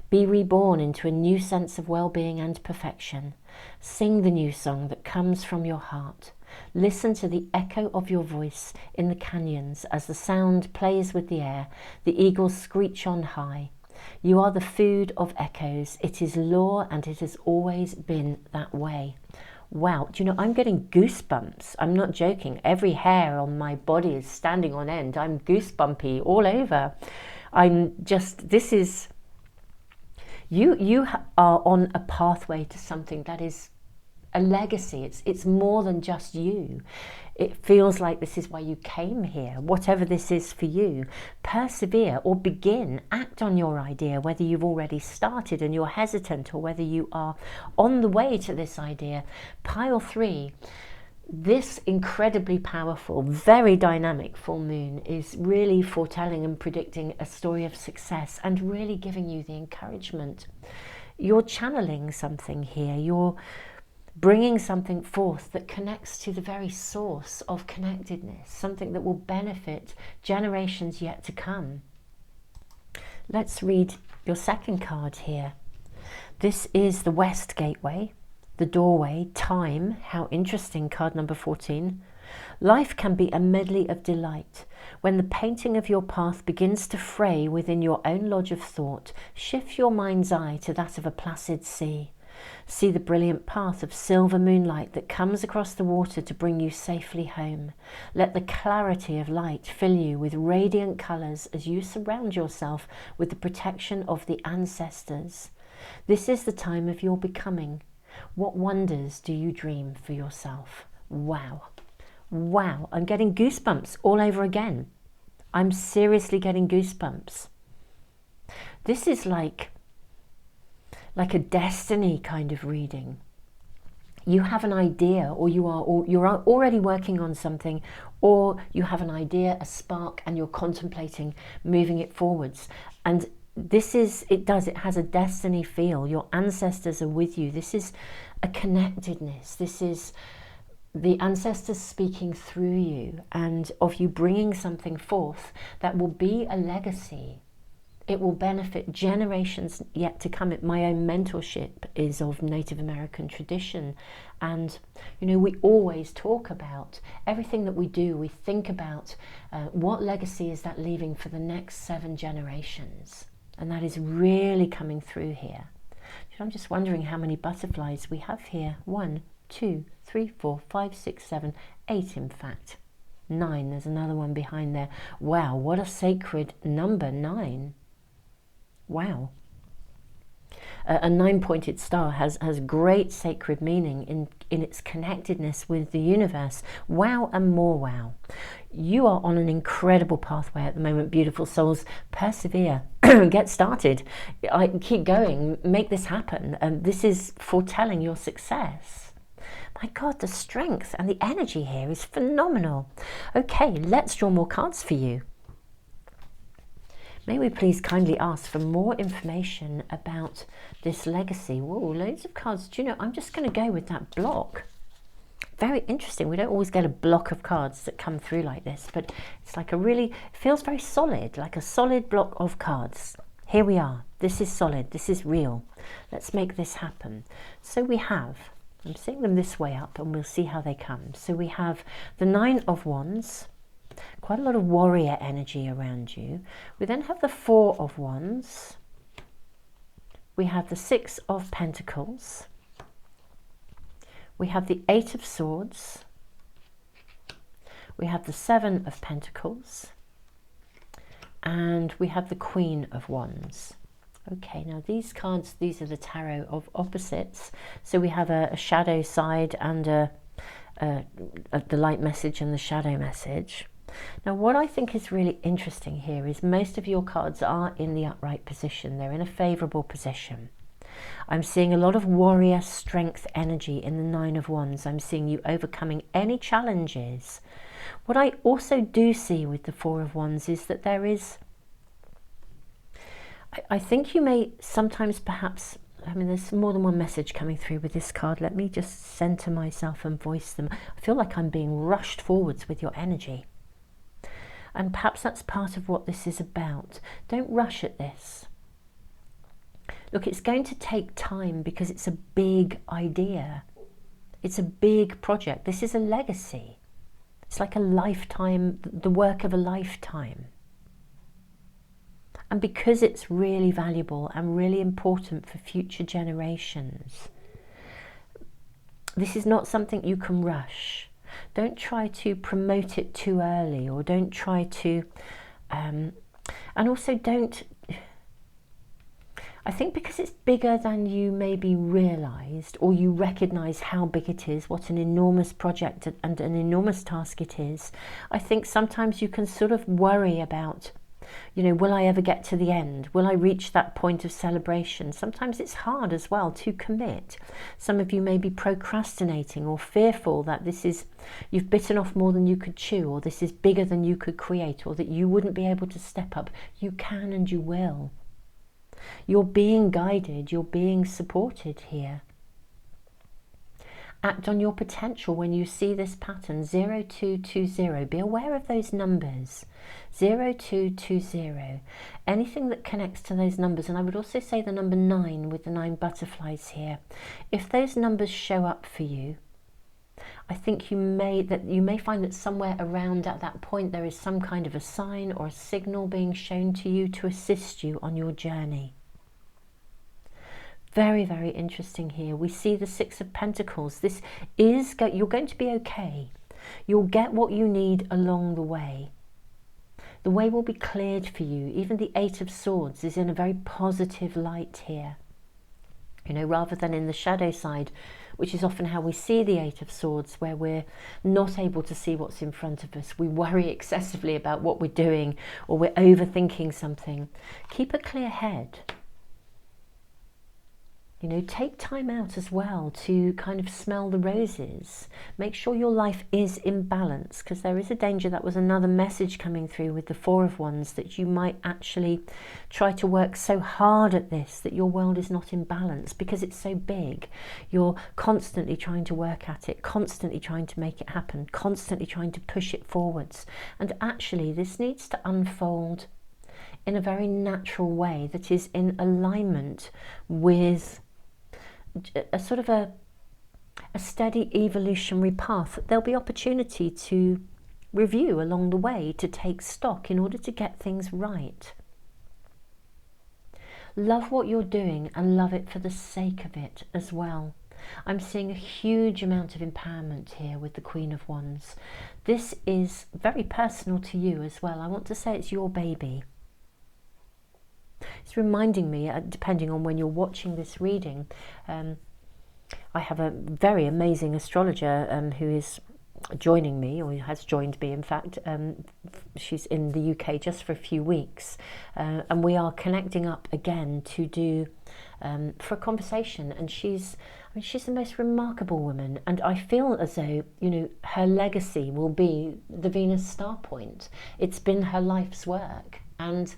Be reborn into a new sense of well-being and perfection. Sing the new song that comes from your heart. Listen to the echo of your voice in the canyons as the sound plays with the air. The eagles screech on high. You are the food of echoes. It is law, and it has always been that way. Wow, do you know, I'm getting goosebumps. I'm not joking. Every hair on my body is standing on end. I'm goosebumpy all over. This is, you are on a pathway to something that is a legacy. It's more than just you. It feels like this is why you came here, whatever this is for you. Persevere or begin, act on your idea, whether you've already started and you're hesitant or whether you are on the way to this idea. Pile 3, this incredibly powerful, very dynamic full moon is really foretelling and predicting a story of success and really giving you the encouragement. You're channeling something here. You're bringing something forth that connects to the very source of connectedness, something that will benefit generations yet to come. Let's read your second card here. This is the West Gateway, the doorway, time. How interesting, card number 14. Life can be a medley of delight. When the painting of your path begins to fray within your own lodge of thought, shift your mind's eye to that of a placid sea. See the brilliant path of silver moonlight that comes across the water to bring you safely home. Let the clarity of light fill you with radiant colours as you surround yourself with the protection of the ancestors. This is the time of your becoming. What wonders do you dream for yourself? Wow. Wow, I'm getting goosebumps all over again. I'm seriously getting goosebumps. This is like a destiny kind of reading. You have an idea, or you're already working on something, or you have an idea, a spark, and you're contemplating moving it forwards. And it has a destiny feel. Your ancestors are with you. This is a connectedness. This is the ancestors speaking through you, and of you bringing something forth that will be a legacy. It will benefit generations yet to come. My own mentorship is of Native American tradition. And, we always talk about everything that we do. We think about what legacy is that leaving for the next 7 generations. And that is really coming through here. I'm just wondering how many butterflies we have here. 1, 2, 3, 4, 5, 6, 7, 8 in fact. 9, there's another one behind there. Wow, what a sacred number, 9. Wow. A 9-pointed star has great sacred meaning in its connectedness with the universe. Wow and more wow. You are on an incredible pathway at the moment, beautiful souls. Persevere. Get started. Keep going. Make this happen. This is foretelling your success. My God, the strength and the energy here is phenomenal. Okay, let's draw more cards for you. May we please kindly ask for more information about this legacy. Whoa, loads of cards. Do you know, I'm just going to go with that block. Very interesting. We don't always get a block of cards that come through like this, but it's like it feels very solid, like a solid block of cards. Here we are. This is solid. This is real. Let's make this happen. So we have, I'm seeing them this way up and we'll see how they come. So we have the 9 of Wands. Quite a lot of warrior energy around you. We then have the 4 of Wands. We have the 6 of Pentacles. We have the 8 of Swords. We have the 7 of Pentacles. And we have the Queen of Wands. Okay, now these cards, these are the tarot of opposites. So we have a shadow side and the light message and the shadow message. Now what I think is really interesting here is most of your cards are in the upright position. They're in a favourable position. I'm seeing a lot of warrior strength energy in the 9 of Wands. I'm seeing you overcoming any challenges. What I also do see with the 4 of Wands is that there is, I think you may sometimes perhaps, there's more than one message coming through with this card. Let me just center myself and voice them. I feel like I'm being rushed forwards with your energy. And perhaps that's part of what this is about. Don't rush at this. Look, it's going to take time because it's a big idea. It's a big project. This is a legacy. It's like a lifetime, the work of a lifetime. And because it's really valuable and really important for future generations, this is not something you can rush. Don't try to promote it too early, or don't try to, and also don't, I think because it's bigger than you maybe realised, or you recognise how big it is, what an enormous project and an enormous task it is, I think sometimes you can sort of worry about, will I ever get to the end? Will I reach that point of celebration? Sometimes it's hard as well to commit. Some of you may be procrastinating or fearful that you've bitten off more than you could chew, or this is bigger than you could create, or that you wouldn't be able to step up. You can and you will. You're being guided, you're being supported here. Act on your potential when you see this pattern, 0220. Be aware of those numbers, 0220. Anything that connects to those numbers, and I would also say the number 9 with the 9 butterflies here. If those numbers show up for you, I think you may find that somewhere around at that point there is some kind of a sign or a signal being shown to you to assist you on your journey. Very, very interesting here. We see the 6 of Pentacles. This is, you're going to be okay. You'll get what you need along the way. The way will be cleared for you. Even the 8 of Swords is in a very positive light here. you know, rather than in the shadow side, which is often how we see the Eight of Swords, where we're not able to see what's in front of us. We worry excessively about what we're doing, or we're overthinking something. Keep a clear head. You know, take time out as well to kind of smell the roses. Make sure your life is in balance, because there is a danger. That was another message coming through with the Four of Wands, that you might actually try to work so hard at this that your world is not in balance because it's so big. You're constantly trying to work at it, constantly trying to make it happen, constantly trying to push it forwards. And actually, this needs to unfold in a very natural way that is in alignment with a sort of a steady evolutionary path. There'll be opportunity to review along the way, to take stock in order to get things right. Love what you're doing and love it for the sake of it as well. I'm seeing a huge amount of empowerment here with the Queen of Wands. This is very personal to you as well. I want to say it's your baby. It's reminding me, depending on when you're watching this reading, I have a very amazing astrologer who is joining me, or has joined me in fact. She's in the UK just for a few weeks, and we are connecting up again to do for a conversation. And she's the most remarkable woman, and I feel as though, you know, her legacy will be the Venus star point. It's been her life's work, and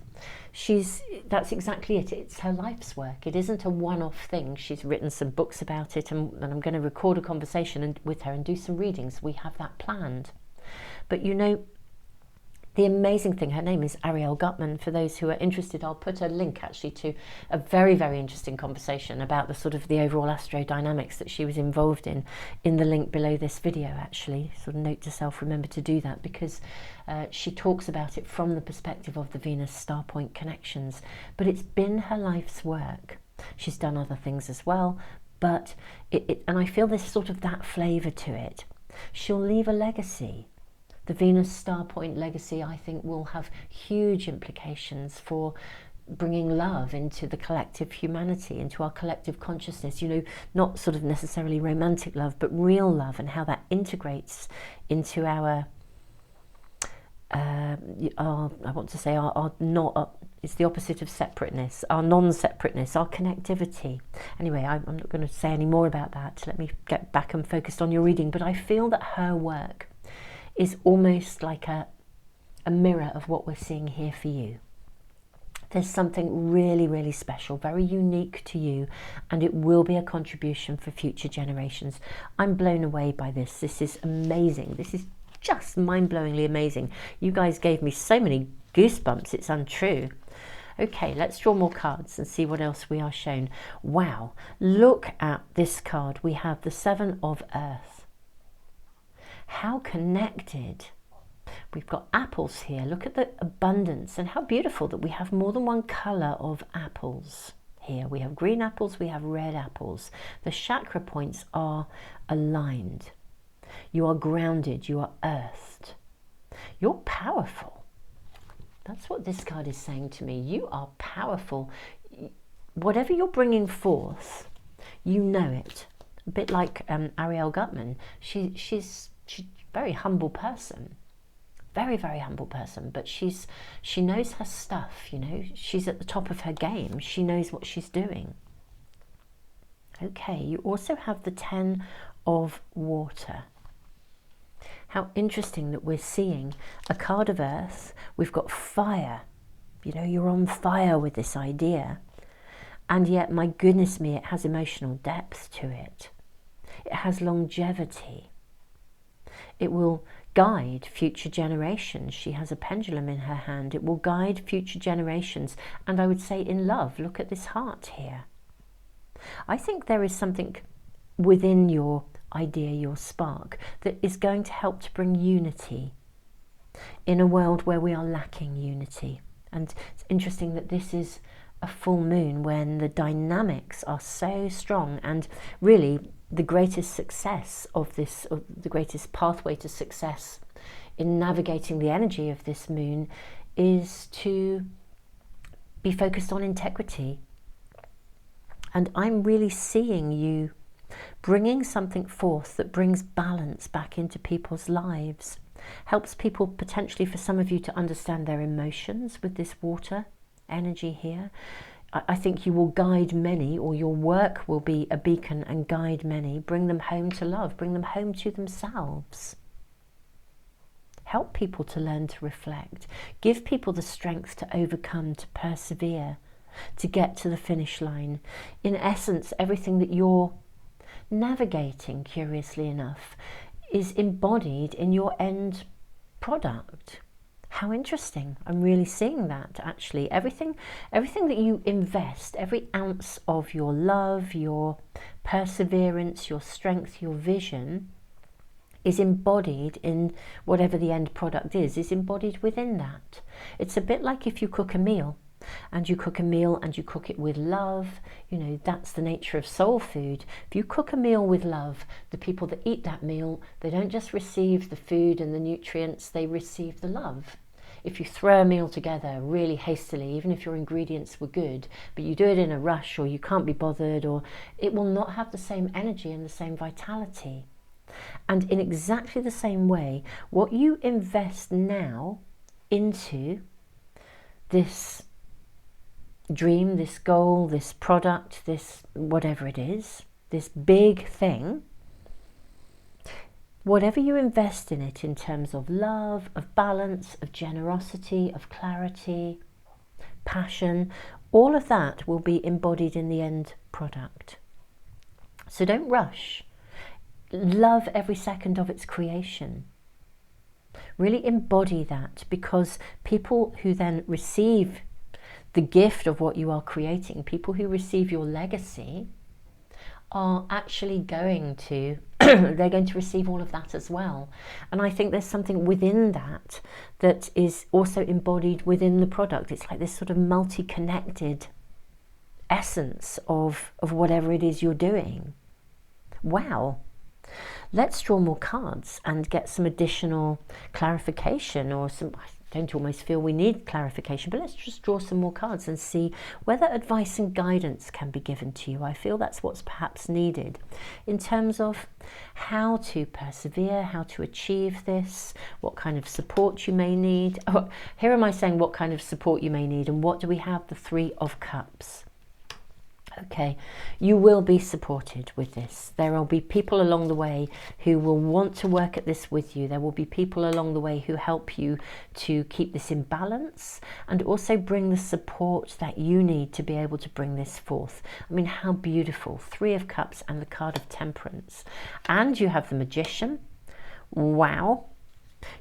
that's exactly it. It's her life's work. It isn't a one-off thing. She's written some books about it, and I'm going to record a conversation with her and do some readings. We have that planned. But you know, the amazing thing, her name is Ariel Gutman. For those who are interested, I'll put a link actually to a very, very interesting conversation about the sort of the overall astrodynamics that she was involved in the link below this video, actually. Sort of note to self, remember to do that, because she talks about it from the perspective of the Venus star point connections. But it's been her life's work. She's done other things as well, but and I feel there's sort of that flavour to it. She'll leave a legacy. The Venus star point legacy, I think, will have huge implications for bringing love into the collective humanity, into our collective consciousness. You know, not sort of necessarily romantic love, but real love, and how that integrates into our I want to say our not, it's the opposite of separateness, our non-separateness, our connectivity. Anyway, I'm not going to say any more about that. Let me get back and focused on your reading. But I feel that her work is almost like a mirror of what we're seeing here for you. There's something really, really special, very unique to you, and it will be a contribution for future generations. I'm blown away by this. This is amazing. This is just mind-blowingly amazing. You guys gave me so many goosebumps, it's untrue. Okay, let's draw more cards and see what else we are shown. Wow, look at this card. We have the Seven of Earth. How connected. We've got apples here. Look at the abundance, and how beautiful that we have more than one colour of apples here. We have green apples, we have red apples. The chakra points are aligned. You are grounded, you are earthed. You're powerful. That's what this card is saying to me. You are powerful. Whatever you're bringing forth, you know it. A bit like Ariel Gutman. She's a very humble person. Very, very humble person, but she knows her stuff, you know. She's at the top of her game. She knows what she's doing. Okay, you also have the Ten of Water. How interesting that we're seeing a card of Earth. We've got fire. You know, you're on fire with this idea. And yet, my goodness me, it has emotional depth to it. It has longevity. It will guide future generations. She has a pendulum in her hand. It will guide future generations. And I would say in love. Look at this heart here. I think there is something within your idea, your spark, that is going to help to bring unity in a world where we are lacking unity. And it's interesting that this is a full moon when the dynamics are so strong, and really the greatest success of this, or the greatest pathway to success in navigating the energy of this moon, is to be focused on integrity, And I'm really seeing you bringing something forth that brings balance back into people's lives. Helps people potentially, for some of you, to understand their emotions with this water energy here. I think you will guide many, or your work will be a beacon and guide many. Bring them home to love, bring them home to themselves. Help people to learn to reflect. Give people the strength to overcome, to persevere, to get to the finish line. In essence, everything that you're navigating, curiously enough, is embodied in your end product. How interesting. I'm really seeing that, actually. Everything that you invest, every ounce of your love, your perseverance, your strength, your vision, is embodied in whatever the end product is embodied within that. It's a bit like if you cook a meal, and you cook it with love. You know, that's the nature of soul food. If you cook a meal with love, the people that eat that meal, they don't just receive the food and the nutrients, they receive the love. If you throw a meal together really hastily, even if your ingredients were good, but you do it in a rush, or you can't be bothered, or it will not have the same energy and the same vitality. And in exactly the same way, what you invest now into this dream, this goal, this product, this whatever it is, this big thing, whatever you invest in it in terms of love, of balance, of generosity, of clarity, passion, all of that will be embodied in the end product. So don't rush. Love every second of its creation. Really embody that, because people who then receive the gift of what you are creating, people who receive your legacy, are actually going to they're going to receive all of that as well. And I think there's something within that that is also embodied within the product. It's like this sort of multi-connected essence of whatever it is you're doing. Wow. Let's draw more cards and get some additional clarification, or some, I don't almost feel we need clarification, but let's just draw some more cards and see whether advice and guidance can be given to you. I feel that's what's perhaps needed in terms of how to persevere, how to achieve this, what kind of support you may need. Oh, here am I saying what kind of support you may need, and what do we have? The Three of Cups. Okay, you will be supported with this. There will be people along the way who will want to work at this with you. There will be people along the way who help you to keep this in balance and also bring the support that you need to be able to bring this forth. I mean, how beautiful. Three of Cups and the card of Temperance. And you have the Magician. Wow.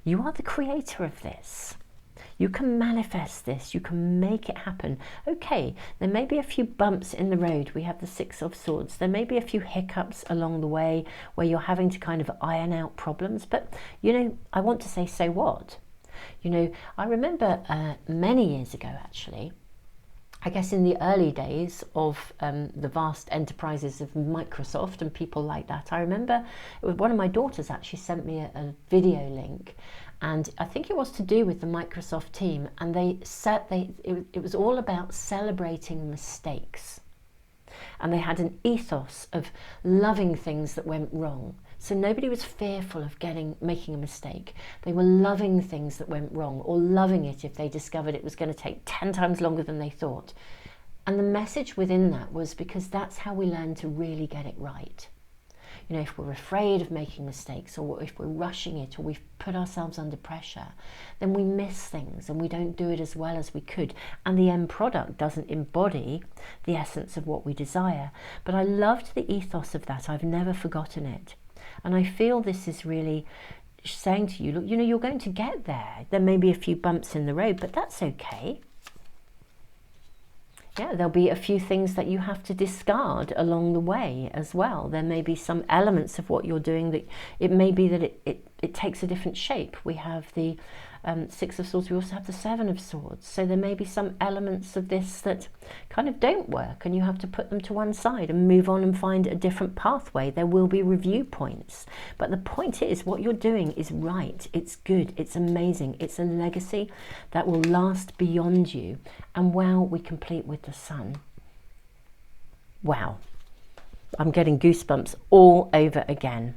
You are the creator of this. You can manifest this, you can make it happen. Okay, there may be a few bumps in the road. We have the Six of Swords. There may be a few hiccups along the way where you're having to kind of iron out problems, but you know, I want to say, so what? You know, I remember many years ago, actually, I guess in the early days of the vast enterprises of Microsoft and people like that, I remember one of my daughters actually sent me a video link, and I think it was to do with the Microsoft team, and it was all about celebrating mistakes, and they had an ethos of loving things that went wrong. So nobody was fearful of making a mistake. They were loving things that went wrong, or loving it if they discovered it was going to take 10 times longer than they thought. And the message within that was, because that's how we learn to really get it right. You know, if we're afraid of making mistakes, or if we're rushing it, or we've put ourselves under pressure, then we miss things and we don't do it as well as we could. And the end product doesn't embody the essence of what we desire. But I loved the ethos of that. I've never forgotten it. And I feel this is really saying to you, look, you know, you're going to get there. There may be a few bumps in the road, but that's okay. Yeah, there'll be a few things that you have to discard along the way as well. There may be some elements of what you're doing that it may be that it takes a different shape. We have the Six of Swords. We also have the Seven of Swords. So there may be some elements of this that kind of don't work, and you have to put them to one side and move on and find a different pathway. There will be review points. But the point is, what you're doing is right. It's good. It's amazing. It's a legacy that will last beyond you. And wow, we complete with the Sun. Wow, I'm getting goosebumps all over again.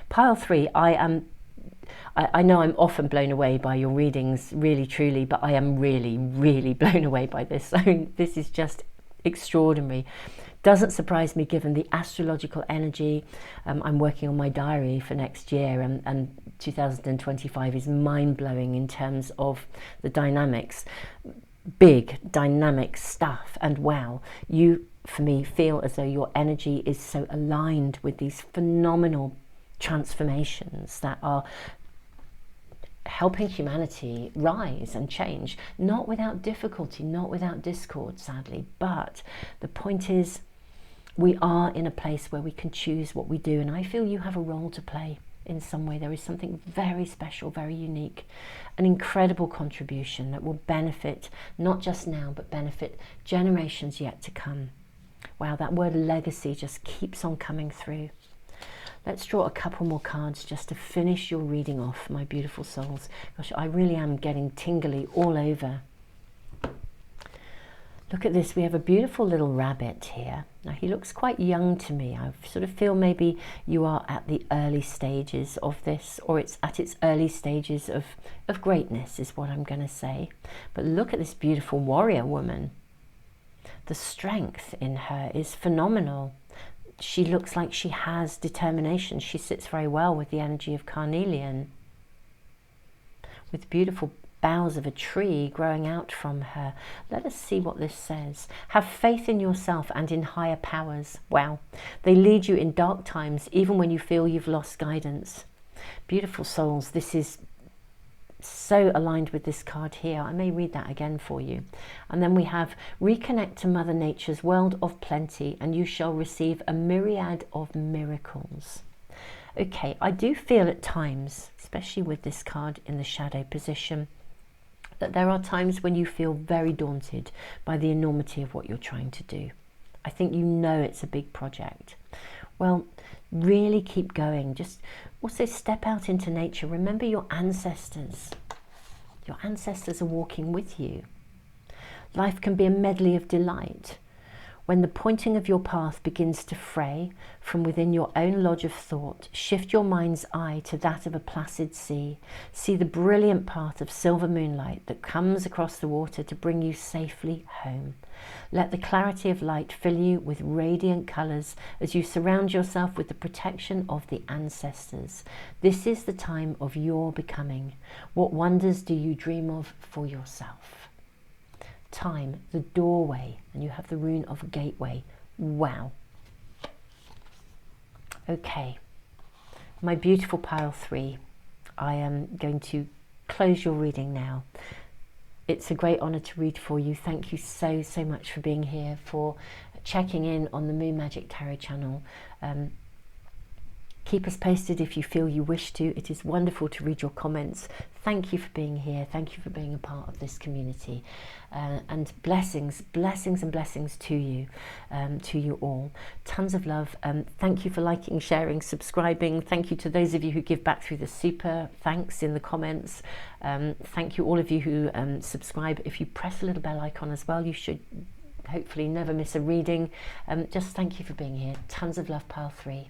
Pile 3, I know I'm often blown away by your readings, really, truly, but I am really, really blown away by this. So this is just extraordinary. Doesn't surprise me given the astrological energy. I'm working on my diary for next year, and 2025 is mind-blowing in terms of the dynamics. Big, dynamic stuff. And wow, you, for me, feel as though your energy is so aligned with these phenomenal transformations that are helping humanity rise and change, not without difficulty, not without discord, sadly. But the point is, we are in a place where we can choose what we do, and I feel you have a role to play in some way. There is something very special, very unique, an incredible contribution that will benefit not just now, but benefit generations yet to come. Wow, that word legacy just keeps on coming through. Let's draw a couple more cards just to finish your reading off, my beautiful souls. Gosh, I really am getting tingly all over. Look at this, we have a beautiful little rabbit here. Now he looks quite young to me. I sort of feel maybe you are at the early stages of this, or it's at its early stages of greatness is what I'm going to say. But look at this beautiful warrior woman. The strength in her is phenomenal. She looks like she has determination. She sits very well with the energy of carnelian, with beautiful boughs of a tree growing out from her. Let us see what this says. Have faith in yourself and in higher powers. Wow. They lead you in dark times, even when you feel you've lost guidance. Beautiful souls, this is so aligned with this card here. I may read that again for you. And then we have, reconnect to Mother Nature's world of plenty, and you shall receive a myriad of miracles. Okay, I do feel at times, especially with this card in the shadow position, that there are times when you feel very daunted by the enormity of what you're trying to do. I think you know it's a big project. Well, really keep going. Just also step out into nature. Remember your ancestors. Your ancestors are walking with you. Life can be a medley of delight. When the pointing of your path begins to fray from within your own lodge of thought, shift your mind's eye to that of a placid sea. See the brilliant path of silver moonlight that comes across the water to bring you safely home. Let the clarity of light fill you with radiant colours as you surround yourself with the protection of the ancestors. This is the time of your becoming. What wonders do you dream of for yourself? Time, the doorway, and you have the rune of gateway. Wow. Okay, my beautiful pile 3, I am going to close your reading now. It's a great honour to read for you. Thank you so much for being here, for checking in on the Moon Magic Tarot channel. Keep us posted if you feel you wish to. It is wonderful to read your comments. Thank you for being here. Thank you for being a part of this community. And blessings and blessings to you all. Tons of love. Thank you for liking, sharing, subscribing. Thank you to those of you who give back through the super thanks in the comments. Thank you all of you who subscribe. If you press a little bell icon as well, you should hopefully never miss a reading. Just thank you for being here. Tons of love, pile 3.